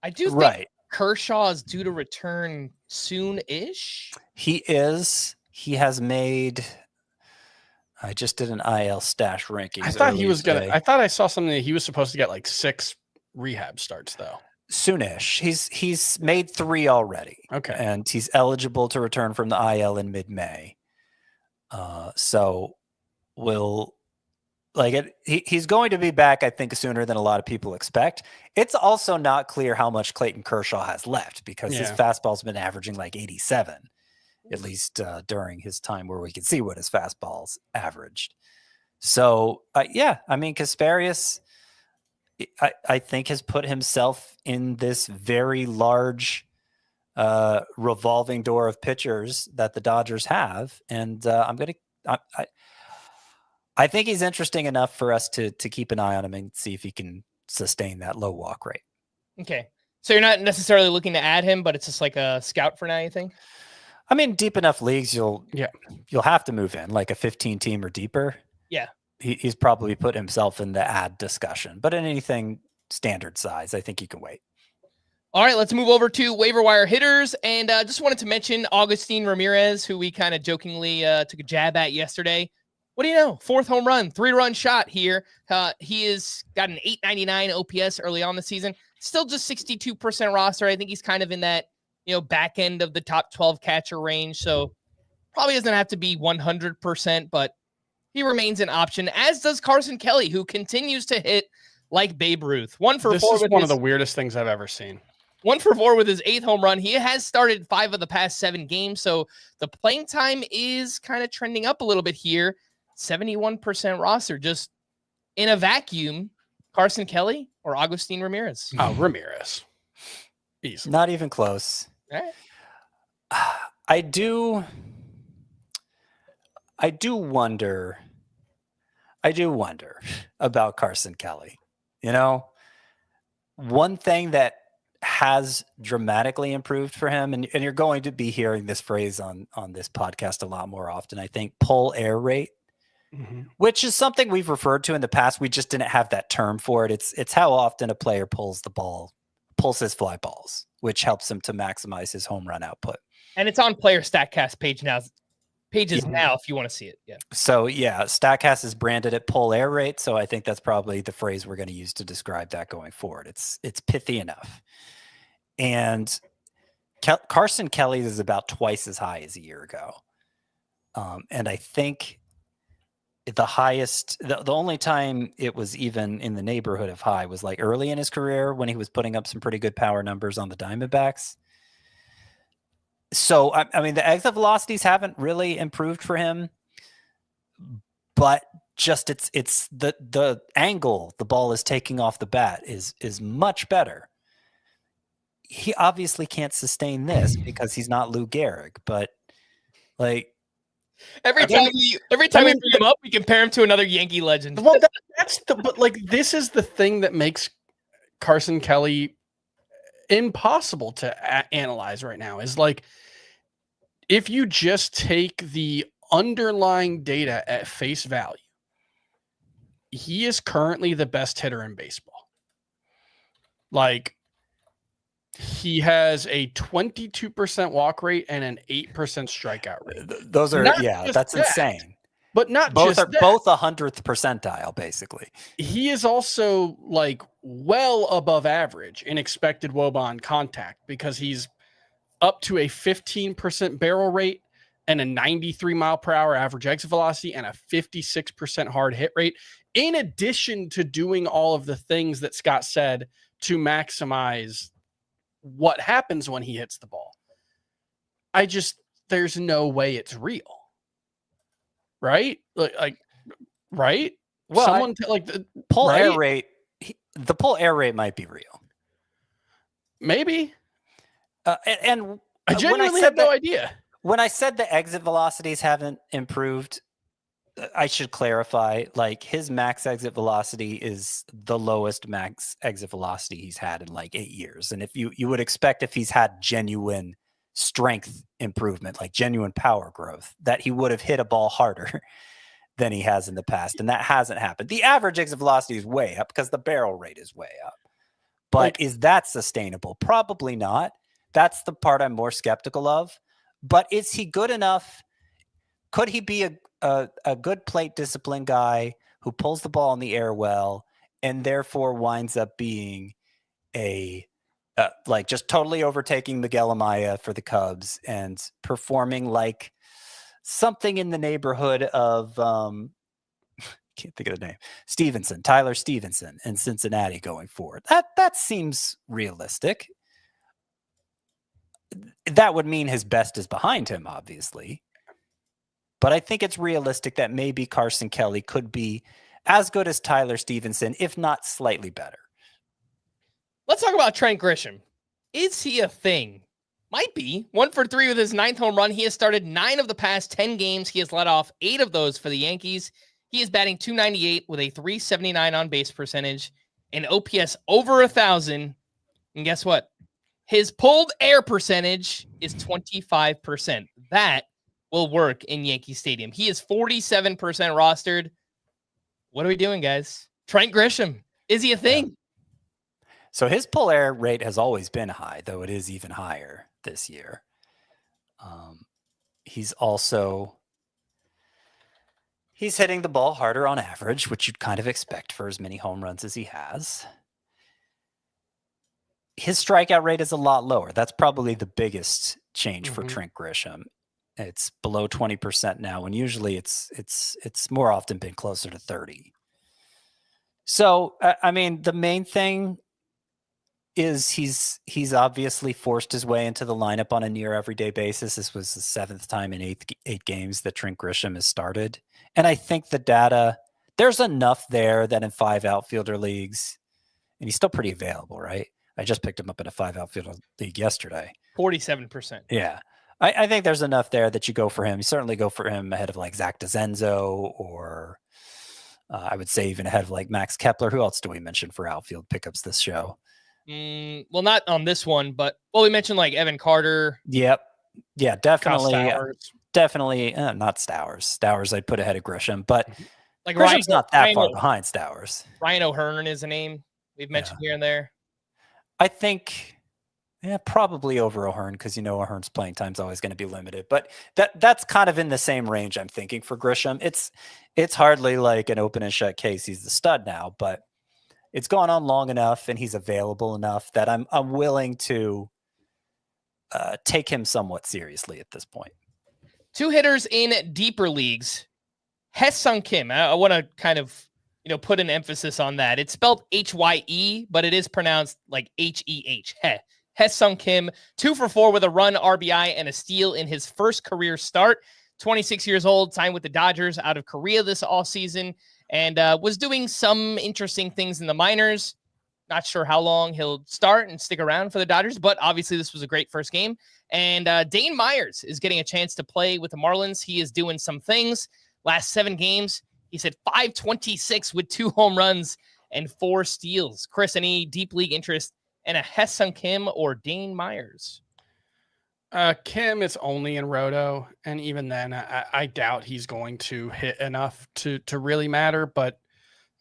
I do think Kershaw is due to return soon-ish. He is. He has made. I just did an IL stash rankings. I thought he was gonna. I thought I saw something that he was supposed to get like 6 rehab starts though. Soonish. He's made 3 already. Okay, and he's eligible to return from the IL in mid-May. So we'll. Like it, he's going to be back, I think, sooner than a lot of people expect. It's also not clear how much Clayton Kershaw has left because his fastball's been averaging like 87, at least during his time where we could see what his fastball's averaged. So, yeah, I mean, Kasparius, I think, has put himself in this very large revolving door of pitchers that the Dodgers have. And I think he's interesting enough for us to keep an eye on him and see if he can sustain that low walk rate. Okay. So you're not necessarily looking to add him, but it's just like a scout for now, you think? I mean, deep enough leagues, you'll have to move in, like a 15 team or deeper. Yeah. He's probably put himself in the ad discussion, but in anything standard size, I think you can wait. All right, let's move over to waiver wire hitters. And just wanted to mention Agustin Ramirez, who we kind of jokingly took a jab at yesterday. What do you know? 4th home run, 3-run shot here. He has got an 899 OPS early on the season. Still just 62% roster. I think he's kind of in that, back end of the top 12 catcher range. So probably doesn't have to be 100%, but he remains an option, as does Carson Kelly, who continues to hit like Babe Ruth. 1 for 4. This is one of the weirdest things I've ever seen. 1 for 4 with his 8th home run. He has started 5 of the past 7 games. So the playing time is kind of trending up a little bit here. 71% roster, just in a vacuum. Carson Kelly or Agustin Ramirez? Oh, Ramirez. Easy. Not even close. Right. I do wonder about Carson Kelly. One thing that has dramatically improved for him, and you're going to be hearing this phrase on this podcast a lot more often, I think, pull air rate. Mm-hmm. Which is something we've referred to in the past. We just didn't have that term for it. It's how often a player pulls his fly balls, which helps him to maximize his home run output. And it's on Player StatCast pages now if you want to see it. Yeah. So yeah, StatCast is branded at pull air rate. So I think that's probably the phrase we're going to use to describe that going forward. It's pithy enough. And Carson Kelly's is about twice as high as a year ago. And I think the highest, the only time it was even in the neighborhood of high was like early in his career when he was putting up some pretty good power numbers on the Diamondbacks. So, I mean, the exit velocities haven't really improved for him, but just it's the angle the ball is taking off the bat is much better. He obviously can't sustain this because he's not Lou Gehrig, but like, Every time we bring him up, we compare him to another Yankee legend. Well, but this is the thing that makes Carson Kelly impossible to analyze right now. Is like, if you just take the underlying data at face value, he is currently the best hitter in baseball. Like, he has a 22% walk rate and an 8% strikeout rate. Those are, that's insane. But not both just are that. Both 100th percentile, basically. He is also like well above average in expected WOBA on contact because he's up to a 15% barrel rate and a 93 mile per hour average exit velocity and a 56% hard hit rate, in addition to doing all of the things that Scott said to maximize what happens when he hits the ball. There's no way it's real. Right? Right? Well, someone the pull right? air rate, the pull air rate might be real. Maybe. And I genuinely have no idea. When I said the exit velocities haven't improved, I should clarify, like his max exit velocity is the lowest max exit velocity he's had in like 8 years. And if you would expect, if he's had genuine strength improvement, like genuine power growth, that he would have hit a ball harder than he has in the past. And that hasn't happened. The average exit velocity is way up because the barrel rate is way up. But is that sustainable? Probably not. That's the part I'm more skeptical of. But is he good enough? Could he be a good plate discipline guy who pulls the ball in the air well and therefore winds up being like just totally overtaking Miguel Amaya for the Cubs and performing like something in the neighborhood of can't think of the name, Tyler Stevenson in Cincinnati going forward? That seems realistic. That would mean his best is behind him, obviously. But I think it's realistic that maybe Carson Kelly could be as good as Tyler Stevenson, if not slightly better. Let's talk about Trent Grisham. Is he a thing? Might be. 1 for 3 with his 9th home run. He has started 9 of the past 10 games. He has led off 8 of those for the Yankees. He is batting .298 with a .379 on base percentage, an OPS over 1,000. And guess what? His pulled air percentage is 25%. That will work in Yankee Stadium. He is 47% rostered. What are we doing, guys? Trent Grisham. Is he a thing? Yeah. So his pull air rate has always been high, though it is even higher this year. He's hitting the ball harder on average, which you'd kind of expect for as many home runs as he has. His strikeout rate is a lot lower. That's probably the biggest change for Trent Grisham. It's below 20% now, and usually it's more often been closer to 30. So, I mean, the main thing is he's obviously forced his way into the lineup on a near everyday basis. This was the 7th time in 8 games that Trent Grisham has started. And I think the data, there's enough there that in 5 outfielder leagues, and he's still pretty available, right? I just picked him up in a 5 outfielder league yesterday. 47%. Yeah. I think there's enough there that you go for him. You certainly go for him ahead of like Zach DeZenzo, or I would say even ahead of like Max Kepler. Who else do we mention for outfield pickups this show? Well, not on this one, but we mentioned like Evan Carter. Yep. Yeah, definitely. Definitely Not Stowers. Stowers I'd put ahead of Grisham, but Like Grisham's not that far behind Stowers. Ryan O'Hearn is a name we've mentioned here and there. I think, probably over O'Hearn, because O'Hearn's playing time's always going to be limited. But that's kind of in the same range I'm thinking for Grisham. It's hardly like an open and shut case. He's the stud now, but it's gone on long enough and he's available enough that I'm willing to take him somewhat seriously at this point. 2 hitters in deeper leagues. Hye-Sung Kim. I want to kind of put an emphasis on that. It's spelled Hye, but it is pronounced like Heh. Hye-Sung Kim, 2 for 4 with a run, RBI, and a steal in his first career start. 26 years old, signed with the Dodgers out of Korea this offseason, and was doing some interesting things in the minors. Not sure how long he'll start and stick around for the Dodgers, but obviously this was a great first game. And Dane Myers is getting a chance to play with the Marlins. He is doing some things. Last 7 games, he's at .526 with 2 home runs and 4 steals. Chris, any deep league interest in a Hye-Sung Kim or Dane Myers? Kim is only in Roto, and even then, I doubt he's going to hit enough to really matter. But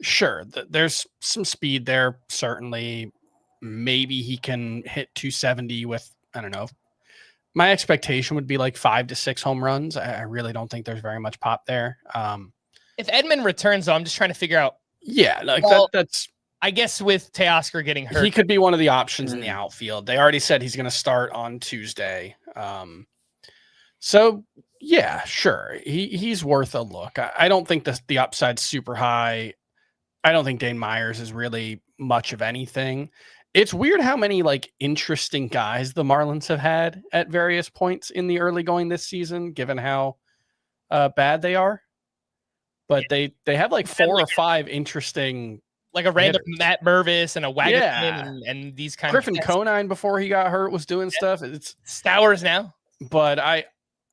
sure, there's some speed there. Certainly, maybe he can hit 270 with, I don't know. My expectation would be like 5 to 6 home runs. I really don't think there's very much pop there. If Edman returns, though, I'm just trying to figure out. Yeah, like that's. I guess with Teoscar getting hurt, he could be one of the options in the outfield. They already said he's going to start on Tuesday. So yeah, sure. He's worth a look. I don't think the upside's super high. I don't think Dane Myers is really much of anything. It's weird how many like interesting guys the Marlins have had at various points in the early going this season, given how bad they are. But they have like 4 or 5 interesting, like a random hitters. Matt Mervis and a Wagon Yeah. and these kind Griffin of Conine before he got hurt was doing stuff. It's Stowers now. but I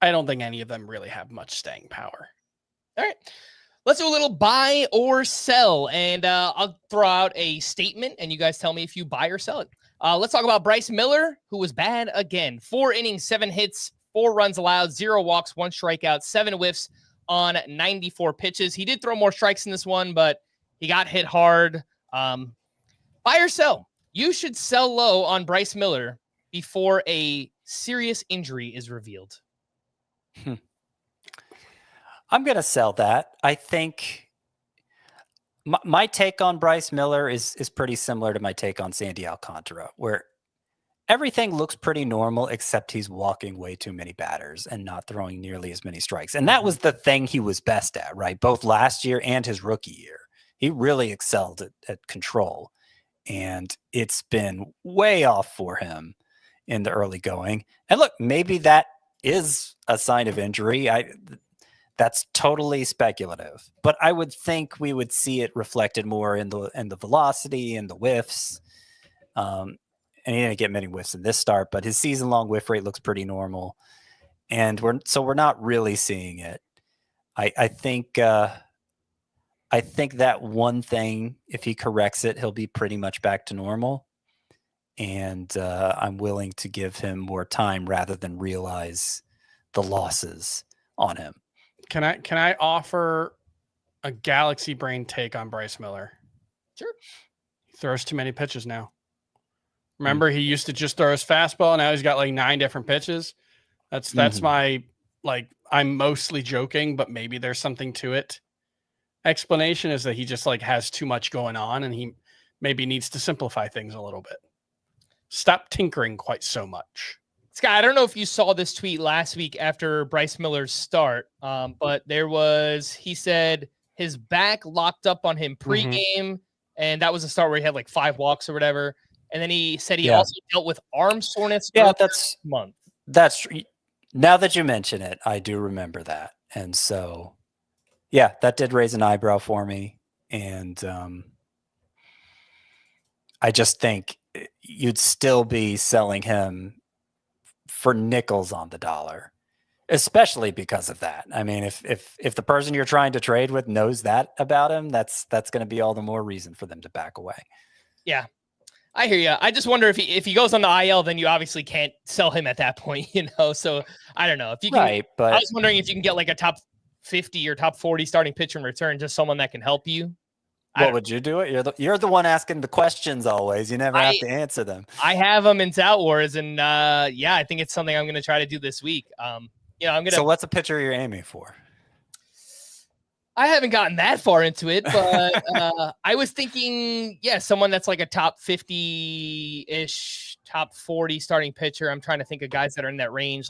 don't think any of them really have much staying power. All right. Let's do a little buy or sell. And I'll throw out a statement and you guys tell me if you buy or sell it. Let's talk about Bryce Miller, who was bad again. 4 innings, 7 hits, 4 runs allowed, 0 walks, 1 strikeout, 7 whiffs on 94 pitches. He did throw more strikes in this one, but he got hit hard. Buy or sell. You should sell low on Bryce Miller before a serious injury is revealed. I'm going to sell that. I think my take on Bryce Miller is pretty similar to my take on Sandy Alcantara, where everything looks pretty normal, except he's walking way too many batters and not throwing nearly as many strikes. And that was the thing he was best at, right? Both last year and his rookie year. He really excelled at control. And it's been way off for him in the early going. And look, maybe that is a sign of injury. That's totally speculative, but I would think we would see it reflected more in the velocity and the whiffs. And he didn't get many whiffs in this start, but his season-long whiff rate looks pretty normal, and we're not really seeing it. I think that one thing, if he corrects it, he'll be pretty much back to normal, and I'm willing to give him more time rather than realize the losses on him. Can I offer a galaxy brain take on Bryce Miller? Sure. He throws too many pitches now. Remember, he used to just throw his fastball. Now he's got like 9 different pitches. That's my, like, I'm mostly joking, but maybe there's something to it. Explanation is that he just like has too much going on and he maybe needs to simplify things a little bit. Stop tinkering quite so much. Scott, I don't know if you saw this tweet last week after Bryce Miller's start, but he said his back locked up on him pregame, and that was a start where he had like 5 walks or whatever. And then he said he also dealt with arm soreness. Yeah, that's month. That's now that you mention it, I do remember that, and so yeah, that did raise an eyebrow for me, and I just think you'd still be selling him for nickels on the dollar, especially because of that. I mean, if the person you're trying to trade with knows that about him, that's going to be all the more reason for them to back away. Yeah, I hear you. I just wonder if he goes on the IL, then you obviously can't sell him at that point, So I don't know if you can. Right, but I was wondering if you can get like a top 50 or top 40 starting pitcher in return, just someone that can help you. What would you do it? You're the one asking the questions always. You never have to answer them. I have them in Tout Wars, and I think it's something I'm going to try to do this week. So what's a pitcher you're aiming for? I haven't gotten that far into it, but I was thinking, someone that's like a top 50-ish, top 40 starting pitcher. I'm trying to think of guys that are in that range.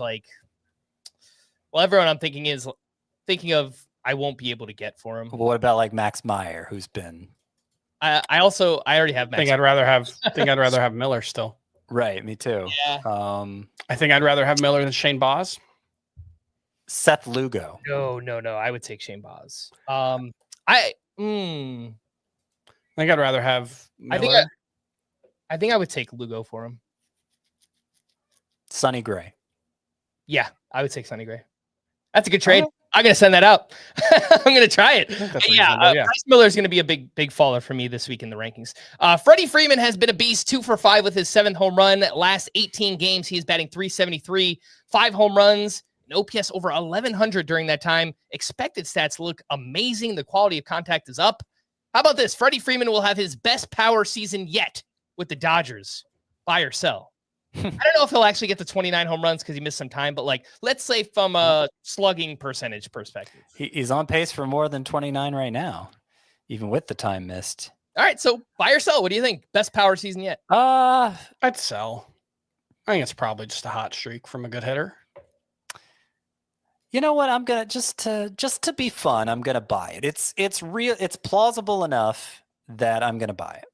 Everyone I'm thinking of. I won't be able to get for him. Well, what about like Max Meyer, who's been? I already have. Max I'd rather have Miller still. Right, me too. Yeah. I think I'd rather have Miller than Shane Baz. Seth Lugo. No. I would take Shane Baz. I think I'd rather have Miller. I think I would take Lugo for him. Sonny Gray. Yeah, I would take Sonny Gray. That's a good trade. I'm going to send that out. I'm going to try it. Bryce Miller is going to be a big faller for me this week in the rankings. Freddie Freeman has been a beast, 2 for 5 with his 7th home run. Last 18 games, he's batting .373, 5 home runs, an OPS over 1,100 during that time. Expected stats look amazing. The quality of contact is up. How about this? Freddie Freeman will have his best power season yet with the Dodgers. Buy or sell? I don't know if he'll actually get the 29 home runs because he missed some time, but let's say from a slugging percentage perspective. He's on pace for more than 29 right now, even with the time missed. All right, so buy or sell? What do you think? Best power season yet? I'd sell. I think it's probably just a hot streak from a good hitter. You know what? I'm gonna just to be fun. I'm gonna buy it. It's real. It's plausible enough that I'm gonna buy it.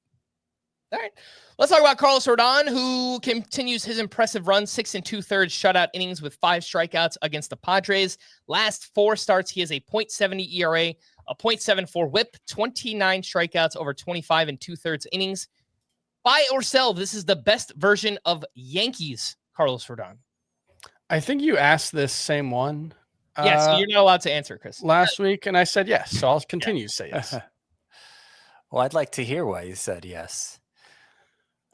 All right. Let's talk about Carlos Yordan, who continues his impressive run, 6 2/3 shutout innings with 5 strikeouts against the Padres. Last 4 starts, he has a .70 ERA, a .74 WHIP, 29 strikeouts over 25 2/3 innings. Buy or sell, this is the best version of Yankees Carlos Yordan. I think you asked this same one. Yeah, so you're not allowed to answer, Chris. Last week, and I said yes, so I'll continue to say yes. Well, I'd like to hear why you said yes.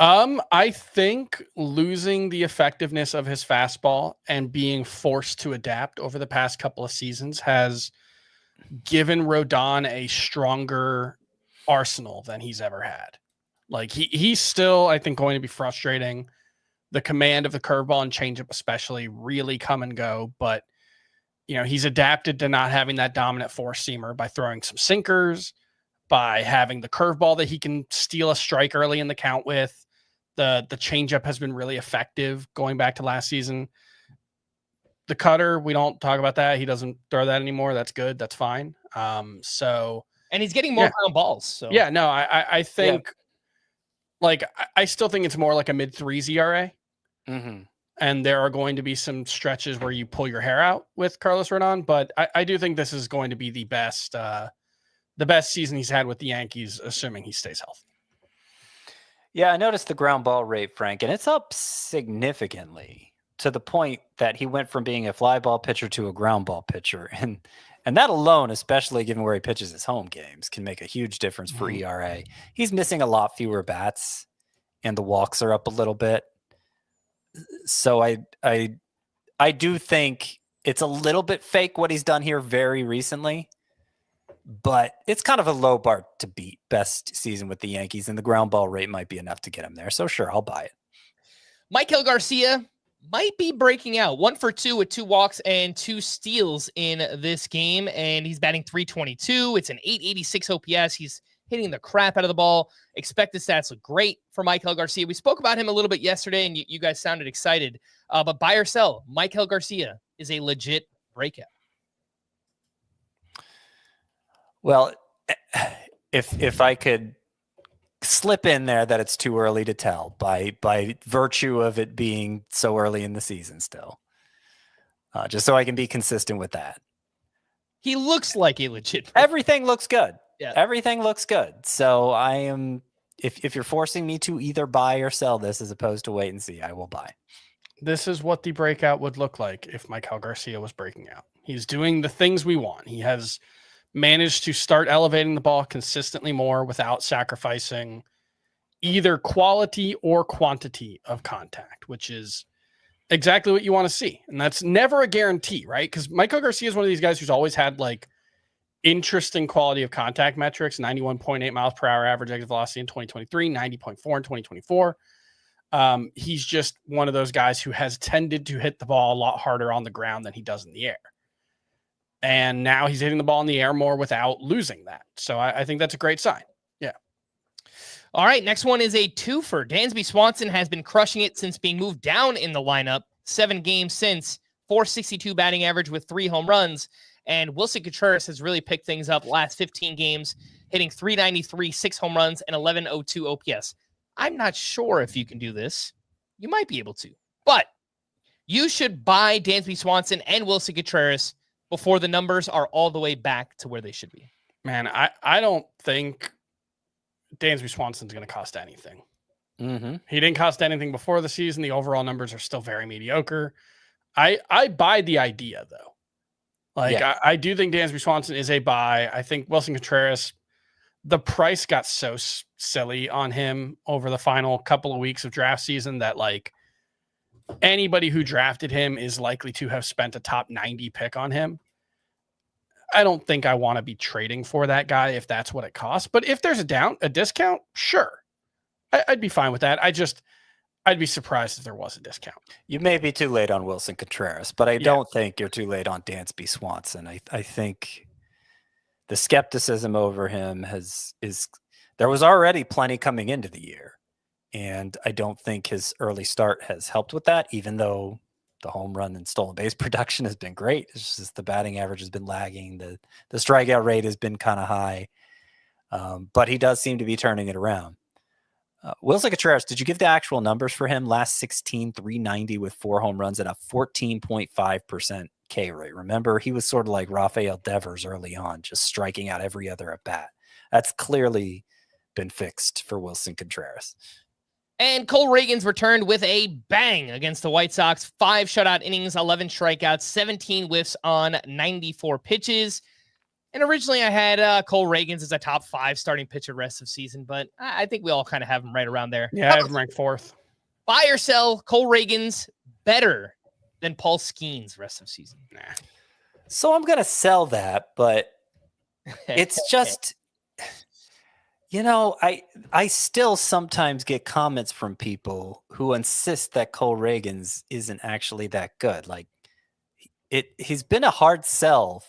I think losing the effectiveness of his fastball and being forced to adapt over the past couple of seasons has given Yordan a stronger arsenal than he's ever had. Like he's still, I think, going to be frustrating. The command of the curveball and changeup especially really come and go, but he's adapted to not having that dominant four-seamer by throwing some sinkers, by having the curveball that he can steal a strike early in the count with. The changeup has been really effective going back to last season. The cutter, we don't talk about that. He doesn't throw that anymore. That's good. That's fine. And he's getting more ground balls. So yeah, no, I think I still think it's more like a mid-3s ERA. Mm-hmm. And there are going to be some stretches where you pull your hair out with Carlos Yordan, but I do think this is going to be the best season he's had with the Yankees, assuming he stays healthy. Yeah, I noticed the ground ball rate, Frank, and it's up significantly to the point that he went from being a fly ball pitcher to a ground ball pitcher. And that alone, especially given where he pitches his home games, can make a huge difference for ERA. He's missing a lot fewer bats, and the walks are up a little bit. So I do think it's a little bit fake what he's done here very recently, but it's kind of a low bar to beat. Best season with the Yankees, and the ground ball rate might be enough to get him there. So sure, I'll buy it. Maikel Garcia might be breaking out. 1 for 2 with 2 walks and 2 steals in this game, and he's batting .322. It's an .886 OPS. He's hitting the crap out of the ball. Expected stats look great for Maikel Garcia. We spoke about him a little bit yesterday, and you guys sounded excited. But buy or sell, Maikel Garcia is a legit breakout. Well, if I could slip in there that it's too early to tell by virtue of it being so early in the season still, just so I can be consistent with that. He looks like a legit breakout. Everything looks good. Yeah. Everything looks good. So I am, if you're forcing me to either buy or sell this as opposed to wait and see, I will buy. This is what the breakout would look like if Maikel Garcia was breaking out. He's doing the things we want. He has managed to start elevating the ball consistently more without sacrificing either quality or quantity of contact, which is exactly what you want to see. And that's never a guarantee, right? Because Maikel Garcia is one of these guys who's always had interesting quality of contact metrics, 91.8 miles per hour average exit velocity in 2023, 90.4 in 2024. He's just one of those guys who has tended to hit the ball a lot harder on the ground than he does in the air. And now he's hitting the ball in the air more without losing that. So I think that's a great sign. Yeah. All right. Next one is a twofer. Dansby Swanson has been crushing it since being moved down in the lineup. 7 games since, .462 batting average with 3 home runs. And Wilson Contreras has really picked things up last 15 games, hitting .393, 6 home runs, and 1102 OPS. I'm not sure if you can do this. You might be able to. But you should buy Dansby Swanson and Wilson Contreras before the numbers are all the way back to where they should be. Man, I don't think Dansby Swanson's going to cost anything. Mm-hmm. He didn't cost anything before the season. The overall numbers are still very mediocre. I buy the idea, though. I do think Dansby Swanson is a buy. I think Wilson Contreras, the price got so silly on him over the final couple of weeks of draft season that anybody who drafted him is likely to have spent a top 90 pick on him. I don't think I want to be trading for that guy if that's what it costs. But if there's a discount, sure. I'd be fine with that. I'd be surprised if there was a discount. You may be too late on Wilson Contreras, but I don't think you're too late on Dansby Swanson. I think the skepticism over him there was already plenty coming into the year. And I don't think his early start has helped with that, even though The home run and stolen base production has been great. It's just the batting average has been lagging. The strikeout rate has been kind of high. But he does seem to be turning it around. Wilson Contreras, did you give the actual numbers for him? Last 16, 390 with 4 home runs and a 14.5% K rate. Remember, he was sort of like Rafael Devers early on, just striking out every other at bat. That's clearly been fixed for Wilson Contreras. And Cole Reagans returned with a bang against the White Sox. 5 shutout innings, 11 strikeouts, 17 whiffs on 94 pitches. And originally I had Cole Reagans as a top 5 starting pitcher rest of season, but I think we all kind of have him right around there. Yeah, I have him ranked 4th. Buy or sell Cole Reagans better than Paul Skeens rest of season? Nah. So I'm going to sell that, but it's just, I still sometimes get comments from people who insist that Cole Reagans isn't actually that good. Like he's been a hard sell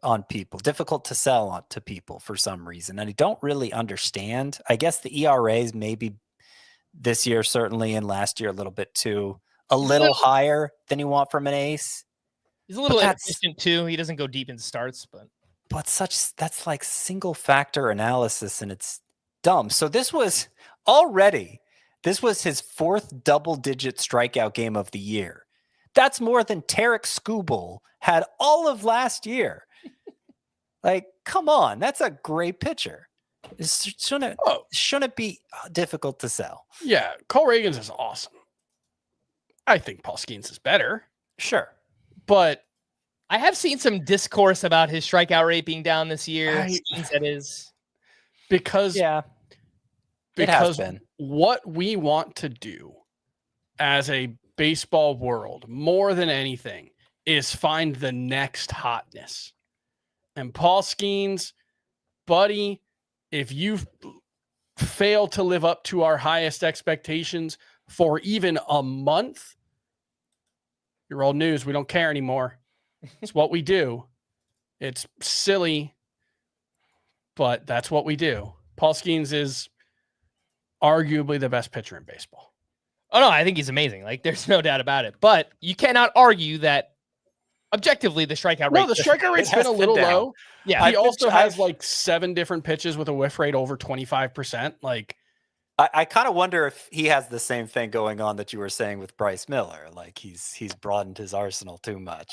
on people, difficult to sell on to people for some reason. And I don't really understand. I guess the ERAs maybe this year, certainly, and last year a little bit too, a little higher than you want from an ace. He's a little inefficient too. He doesn't go deep in starts, but that's like single factor analysis and it's dumb. So this was his 4th double-digit strikeout game of the year. That's more than Tarek Skubal had all of last year. Like, come on, that's a great pitcher. Shouldn't it be difficult to sell? Yeah, Cole Reagans is awesome. I think Paul Skeens is better. Sure. But I have seen some discourse about his strikeout rate being down this year. Skeens, that is. Because been. What we want to do as a baseball world, more than anything, is find the next hotness. And Paul Skeens, buddy, if you fail to live up to our highest expectations for even a month, you're old news. We don't care anymore. It's what we do. It's silly, but that's what we do. Paul Skeens is arguably the best pitcher in baseball. Oh, no, I think he's amazing. Like, there's no doubt about it. But you cannot argue that objectively the strikeout rate. No, the strikeout rate's been a little low. Yeah. He also has like 7 different pitches with a whiff rate over 25%. Like, I kind of wonder if he has the same thing going on that you were saying with Bryce Miller. Like he's broadened his arsenal too much.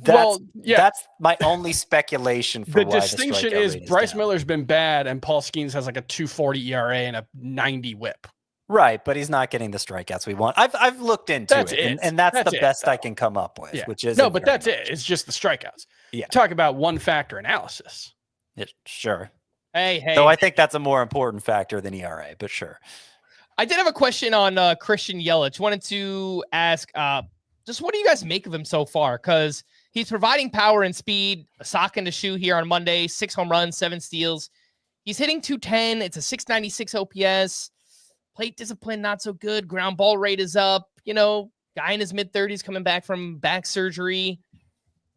That's my only speculation for the distinction is Bryce Miller's been bad and Paul Skeens has like a 2.40 ERA and a 90 whip. Right, but he's not getting the strikeouts we want. I've looked into it, and that's the best I can come up with. Yeah. Which is no, but that's it. It's just the strikeouts. Yeah, talk about one factor analysis. Sure. Hey. So I think that's a more important factor than ERA, but sure. I did have a question on Christian Yelich. Wanted to ask, just what do you guys make of him so far? Because he's providing power and speed. A sock in the shoe here on Monday. 6 home runs, 7 steals. He's hitting 210. It's a 696 OPS. Plate discipline, not so good. Ground ball rate is up. Guy in his mid-30s coming back from back surgery.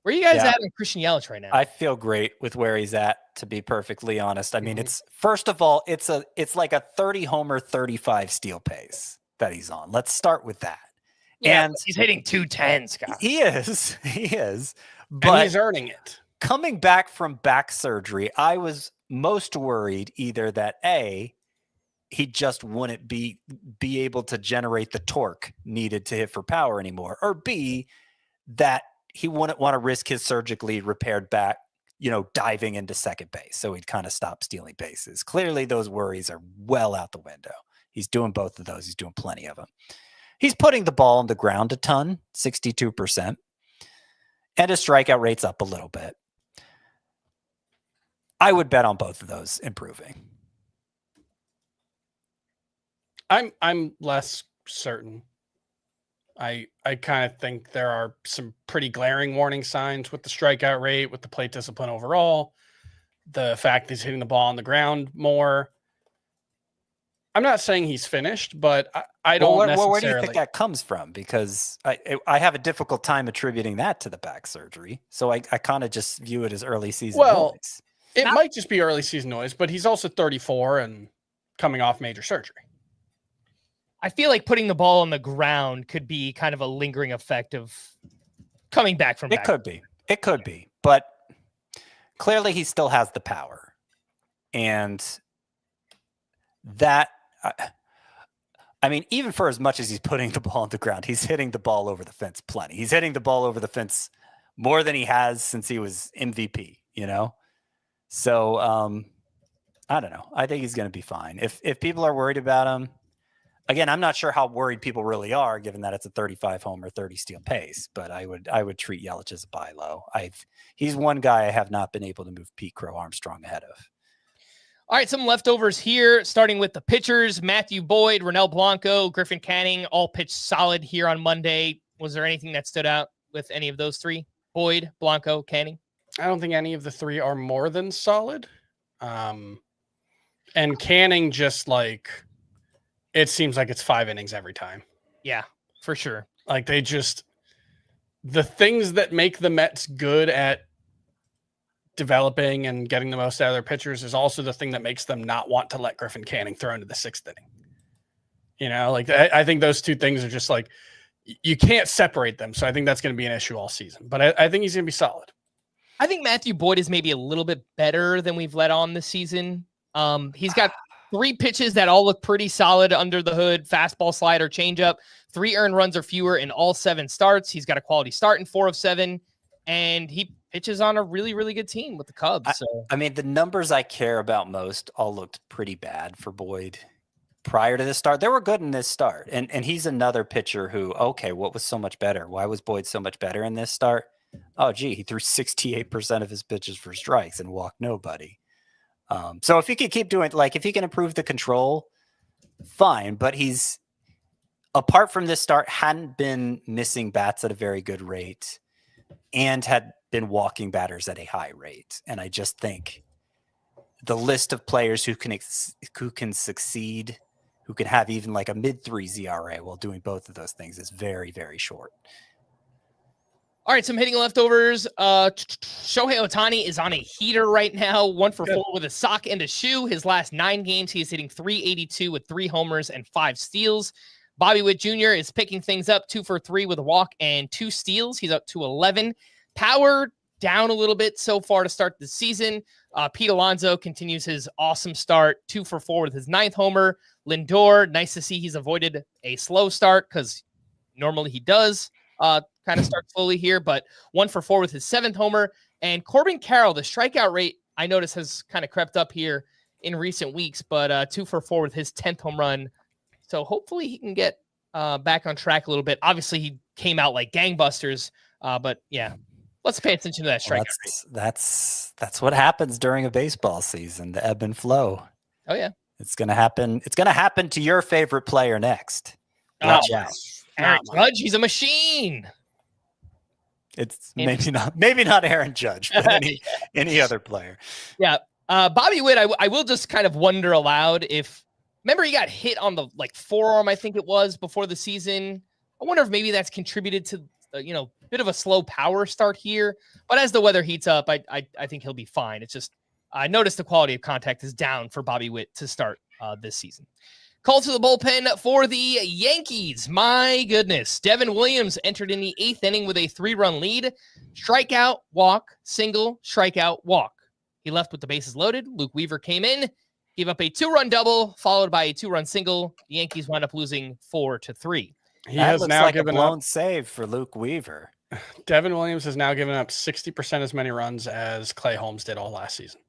Where are you guys at on Christian Yelich right now? I feel great with where he's at, to be perfectly honest. I mean, it's first of all, it's like a 30 homer, 35 steal pace that he's on. Let's start with that. Yeah, and he's hitting 210, Scott. He is. But and he's earning it. Coming back from back surgery, I was most worried either that he just wouldn't be able to generate the torque needed to hit for power anymore, or B, that he wouldn't want to risk his surgically repaired back, diving into second base. So he'd kind of stop stealing bases. Clearly those worries are well out the window. He's doing both of those. He's doing plenty of them. He's putting the ball on the ground a ton, 62%. And his strikeout rate's up a little bit. I would bet on both of those improving. I'm less certain. I kind of think there are some pretty glaring warning signs with the strikeout rate, with the plate discipline overall, the fact that he's hitting the ball on the ground more. I'm not saying he's finished, but I don't necessarily. Where do you think that comes from? Because I have a difficult time attributing that to the back surgery. So I kind of just view it as early season noise. It might just be early season noise, but he's also 34 and coming off major surgery. I feel like putting the ball on the ground could be kind of a lingering effect of coming back from It could be, but clearly he still has the power. And that, I mean, even for as much as he's putting the ball on the ground, he's hitting the ball over the fence plenty. He's hitting the ball over the fence more than he has since he was MVP, you know? So, I don't know. I think he's going to be fine. If people are worried about him, again, I'm not sure how worried people really are, given that it's a 35 homer, 30 steal pace, but I would treat Yelich as a buy low. He's one guy I have not been able to move Pete Crow Armstrong ahead of. All right, some leftovers here, starting with the pitchers. Matthew Boyd, Ronel Blanco, Griffin Canning, all pitched solid here on Monday. Was there anything that stood out with any of those three? Boyd, Blanco, Canning? I don't think any of the three are more than solid. And Canning just like, it seems like it's 5 innings every time. Yeah, for sure. Like the things that make the Mets good at developing and getting the most out of their pitchers is also the thing that makes them not want to let Griffin Canning throw into the 6th inning. You know, like I think those two things are just like, you can't separate them. So I think that's going to be an issue all season, but I think he's going to be solid. I think Matthew Boyd is maybe a little bit better than we've let on this season. He's got 3 pitches that all look pretty solid under the hood: fastball, slider, changeup. 3 earned runs or fewer in all 7 starts. He's got a quality start in 4 of 7, and he pitches on a really, really good team with the Cubs. So I mean, the numbers I care about most all looked pretty bad for Boyd prior to this start. They were good in this start, and he's another pitcher who, okay, what was so much better? Why was Boyd so much better in this start? Oh, gee, he threw 68% of his pitches for strikes and walked nobody. So if he could keep doing, like, if he can improve the control, fine. But he's, apart from this start, hadn't been missing bats at a very good rate and had been walking batters at a high rate. And I just think the list of players who can succeed, who can have even like a mid-3 ERA while doing both of those things is very, very short. all right, some hitting leftovers. Shohei Ohtani is on a heater right now, 1 for 4 with a sock and a shoe. His last 9 games, he is hitting .382 with 3 homers and 5 steals. Bobby Witt Jr. is picking things up, 2 for 3 with a walk and 2 steals. He's up to 11. Power down a little bit so far to start the season. Pete Alonso continues his awesome start, 2 for 4 with his 9th homer. Lindor, nice to see he's avoided a slow start because normally he does kind of start slowly here, but 1 for 4 with his 7th homer. And Corbin Carroll, the strikeout rate I noticed has kind of crept up here in recent weeks, but 2 for 4 with his 10th home run. So hopefully he can get back on track a little bit. Obviously he came out like gangbusters, but yeah, let's pay attention to that strikeout rate. That's what happens during a baseball season, the ebb and flow. Oh yeah. It's going to happen. It's going to happen to your favorite player next. Watch out. Aaron Judge, he's a machine. It's maybe not Aaron Judge, but any other player. Yeah. Bobby Witt, I will just kind of wonder aloud if, remember he got hit on the forearm, I think it was, before the season. I wonder if maybe that's contributed to, a bit of a slow power start here. But as the weather heats up, I think he'll be fine. It's just, I noticed the quality of contact is down for Bobby Witt to start this season. Call to the bullpen for the Yankees. My goodness. Devin Williams entered in the 8th inning with a 3-run lead. Strikeout, walk, single, strikeout, walk. He left with the bases loaded. Luke Weaver came in, gave up a 2-run double, followed by a 2-run single. The Yankees wound up losing 4-3. He has now given a blown save for Luke Weaver. Devin Williams has now given up 60% as many runs as Clay Holmes did all last season.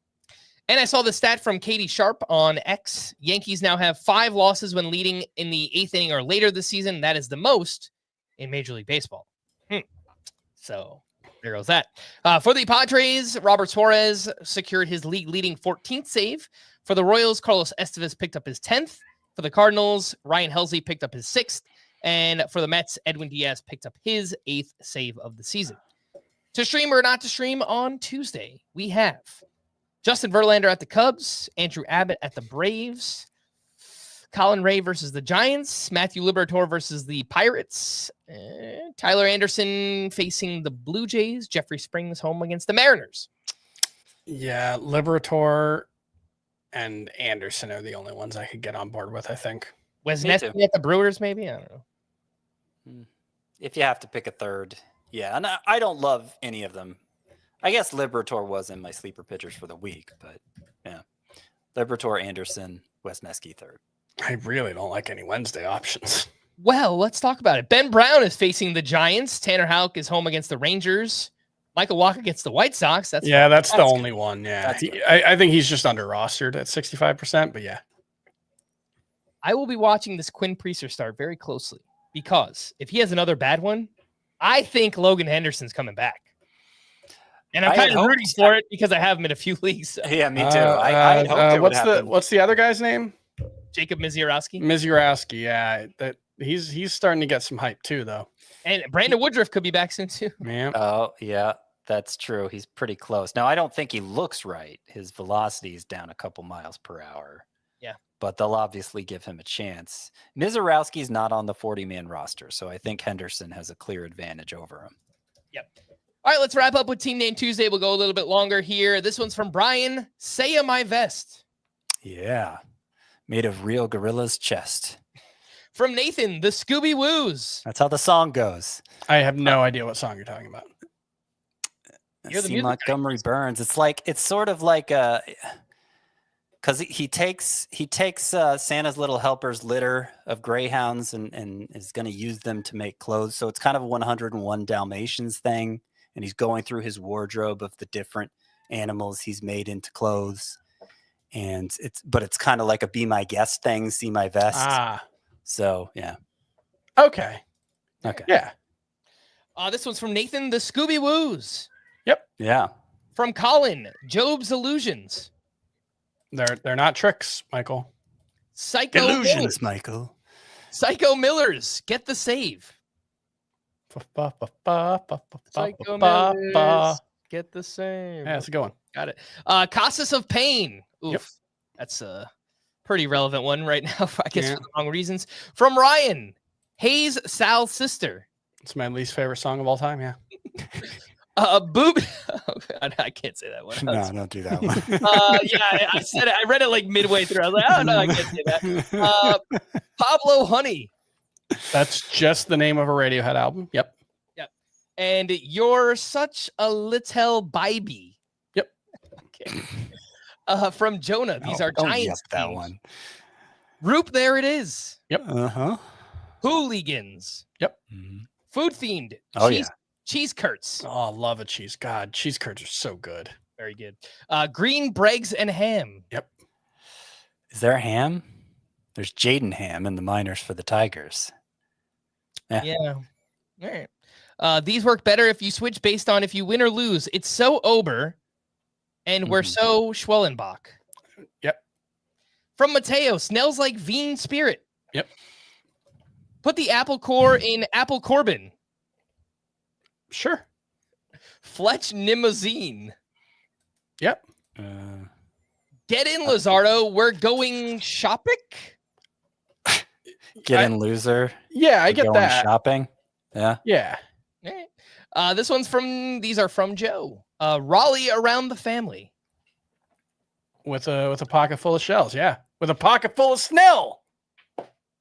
And I saw the stat from Katie Sharp on X. Yankees now have 5 losses when leading in the 8th inning or later this season. That is the most in Major League Baseball. So there goes that. For the Padres, Robert Suarez secured his league-leading 14th save. For the Royals, Carlos Estevez picked up his 10th. For the Cardinals, Ryan Helsley picked up his 6th. And for the Mets, Edwin Diaz picked up his 8th save of the season. To stream or not to stream on Tuesday, we have Justin Verlander at the Cubs, Andrew Abbott at the Braves, Colin Ray versus the Giants, Matthew Liberatore versus the Pirates, Tyler Anderson facing the Blue Jays, Jeffrey Springs home against the Mariners. Yeah, Liberatore and Anderson are the only ones I could get on board with, I think. Wesneski at the Brewers, maybe? I don't know. If you have to pick a third, yeah. And I don't love any of them. I guess Liberatore was in my sleeper pitchers for the week, but yeah. Liberatore, Anderson, Wesneski third. I really don't like any Wednesday options. Well, let's talk about it. Ben Brown is facing the Giants. Tanner Houck is home against the Rangers. Michael Wacha against the White Sox. That's the only one. Yeah, I think he's just under rostered at 65%. But yeah, I will be watching this Quinn Priester start very closely because if he has another bad one, I think Logan Henderson's coming back. And I'm kind of rooting for it because I have him in a few leagues. So. Yeah, me too. I hope what's the other guy's name? Jacob Misiorowski. Yeah, that he's starting to get some hype too, though. And Brandon Woodruff could be back soon too. Yeah. Oh, yeah, that's true. He's pretty close. Now, I don't think he looks right. His velocity is down a couple miles per hour. Yeah. But they'll obviously give him a chance. Misiorowski's not on the 40-man roster, so I think Henderson has a clear advantage over him. Yep. All right, let's wrap up with Team Name Tuesday. We'll go a little bit longer here. This one's from Brian. Saya my vest. Yeah. Made of real gorilla's chest. From Nathan, the Scooby Woos. That's how the song goes. I have no idea what song you're talking about. You're the C. music Montgomery Burns. It's sort of like because he takes Santa's little helper's litter of greyhounds and is going to use them to make clothes. So it's kind of a 101 Dalmatians thing. And he's going through his wardrobe of the different animals he's made into clothes. And it's kind of like a be my guest thing, see my vest. Ah. So yeah. Okay. Yeah. This one's from Nathan, the Scooby Woos. Yep. Yeah. From Colin, Job's Illusions. They're not tricks, Michael. Psycho Illusions, Millers. Michael. Psycho Millers, get the save. Psycho Millers, get the save. Yeah, that's a good one. Got it. Casas of Pain. Oof. Yep. That's a pretty relevant one right now, I guess for the wrong reasons. From Ryan, Hayes Sal's sister. It's my least favorite song of all time, yeah. Boob. Oh, God, I can't say that one. No, don't do that one. Yeah, I said it. I read it like midway through. I was like, oh, no, I can't say that. Pablo Honey. That's just the name of a Radiohead album. Yep. And You're Such a Little Baby. Yep. Okay. From Jonah. These are Giants. That teams. one. Roop, there it is. Yep. Uh-huh. Hooligans. Yep. Mm-hmm. Food themed. Oh, yeah. Cheese curds. Oh, love a cheese. God, cheese curds are so good. Very good. Green Bregs and Ham. Yep. Is there a Ham? There's Jaden Ham in the minors for the Tigers. Yeah. All right. These work better if you switch based on if you win or lose. It's so Ober, and we're so Schwellenbach. Yep. From Mateo, smells like Veen Spirit. Yep. Put the apple core in Apple Corbin. Sure. Fletch Limousine. Yep. Get in, Lazardo. We're going shopping. Get in, loser. Yeah, I We're get going that. Shopping. Yeah. Yeah. All right. These are from Joe. Raleigh around the family. With a pocket full of shells. Yeah. With a pocket full of Snell.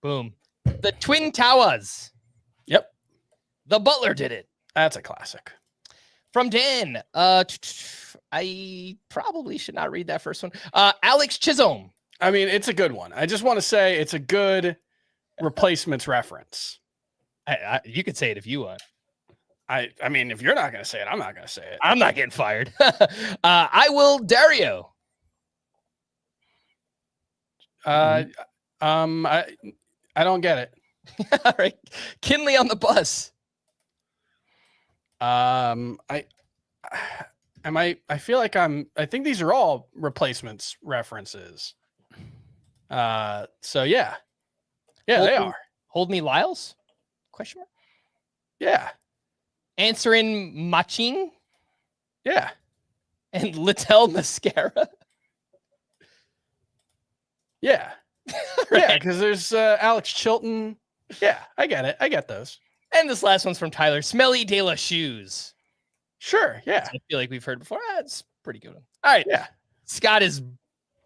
Boom. The Twin Towers. Yep. The Butler did it. That's a classic. From Dan. I probably should not read that first one. Alex Chisholm. I mean, it's a good one. I just want to say it's a good replacements reference. You could say it if you want. I mean, if you're not going to say it, I'm not going to say it. I'm not getting fired. I will Dario. I don't get it. All right. Kinley on the bus. I feel like I think these are all replacements references. So yeah, they are. Hold me Lyles? Question mark. Yeah. Answering Machin Yeah. and Littell Mascara. Yeah. Right. Yeah, because there's Alex Chilton. Yeah, I get it. I get those. And this last one's from Tyler. Smelly De La Shoes. Sure. Yeah. I feel like we've heard before. That's pretty good one. All right. Yeah. Scott is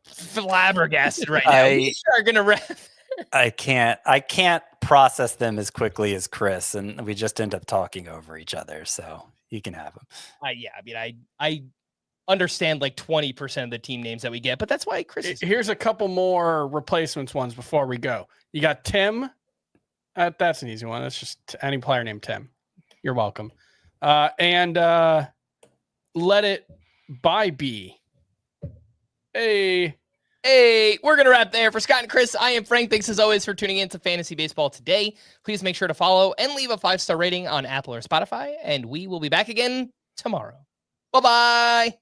flabbergasted right now. We are going to wrap. I can't process them as quickly as Chris, and we just end up talking over each other. So you can have them. I understand like 20% of the team names that we get, but that's why Chris is Here's a couple more replacements ones before we go. You got Tim. That's an easy one. That's just any player named Tim. You're welcome. And let it by be. Hey, we're going to wrap there. For Scott and Chris, I am Frank. Thanks as always for tuning in to Fantasy Baseball today. Please make sure to follow and leave a 5-star rating on Apple or Spotify, and we will be back again tomorrow. Bye-bye.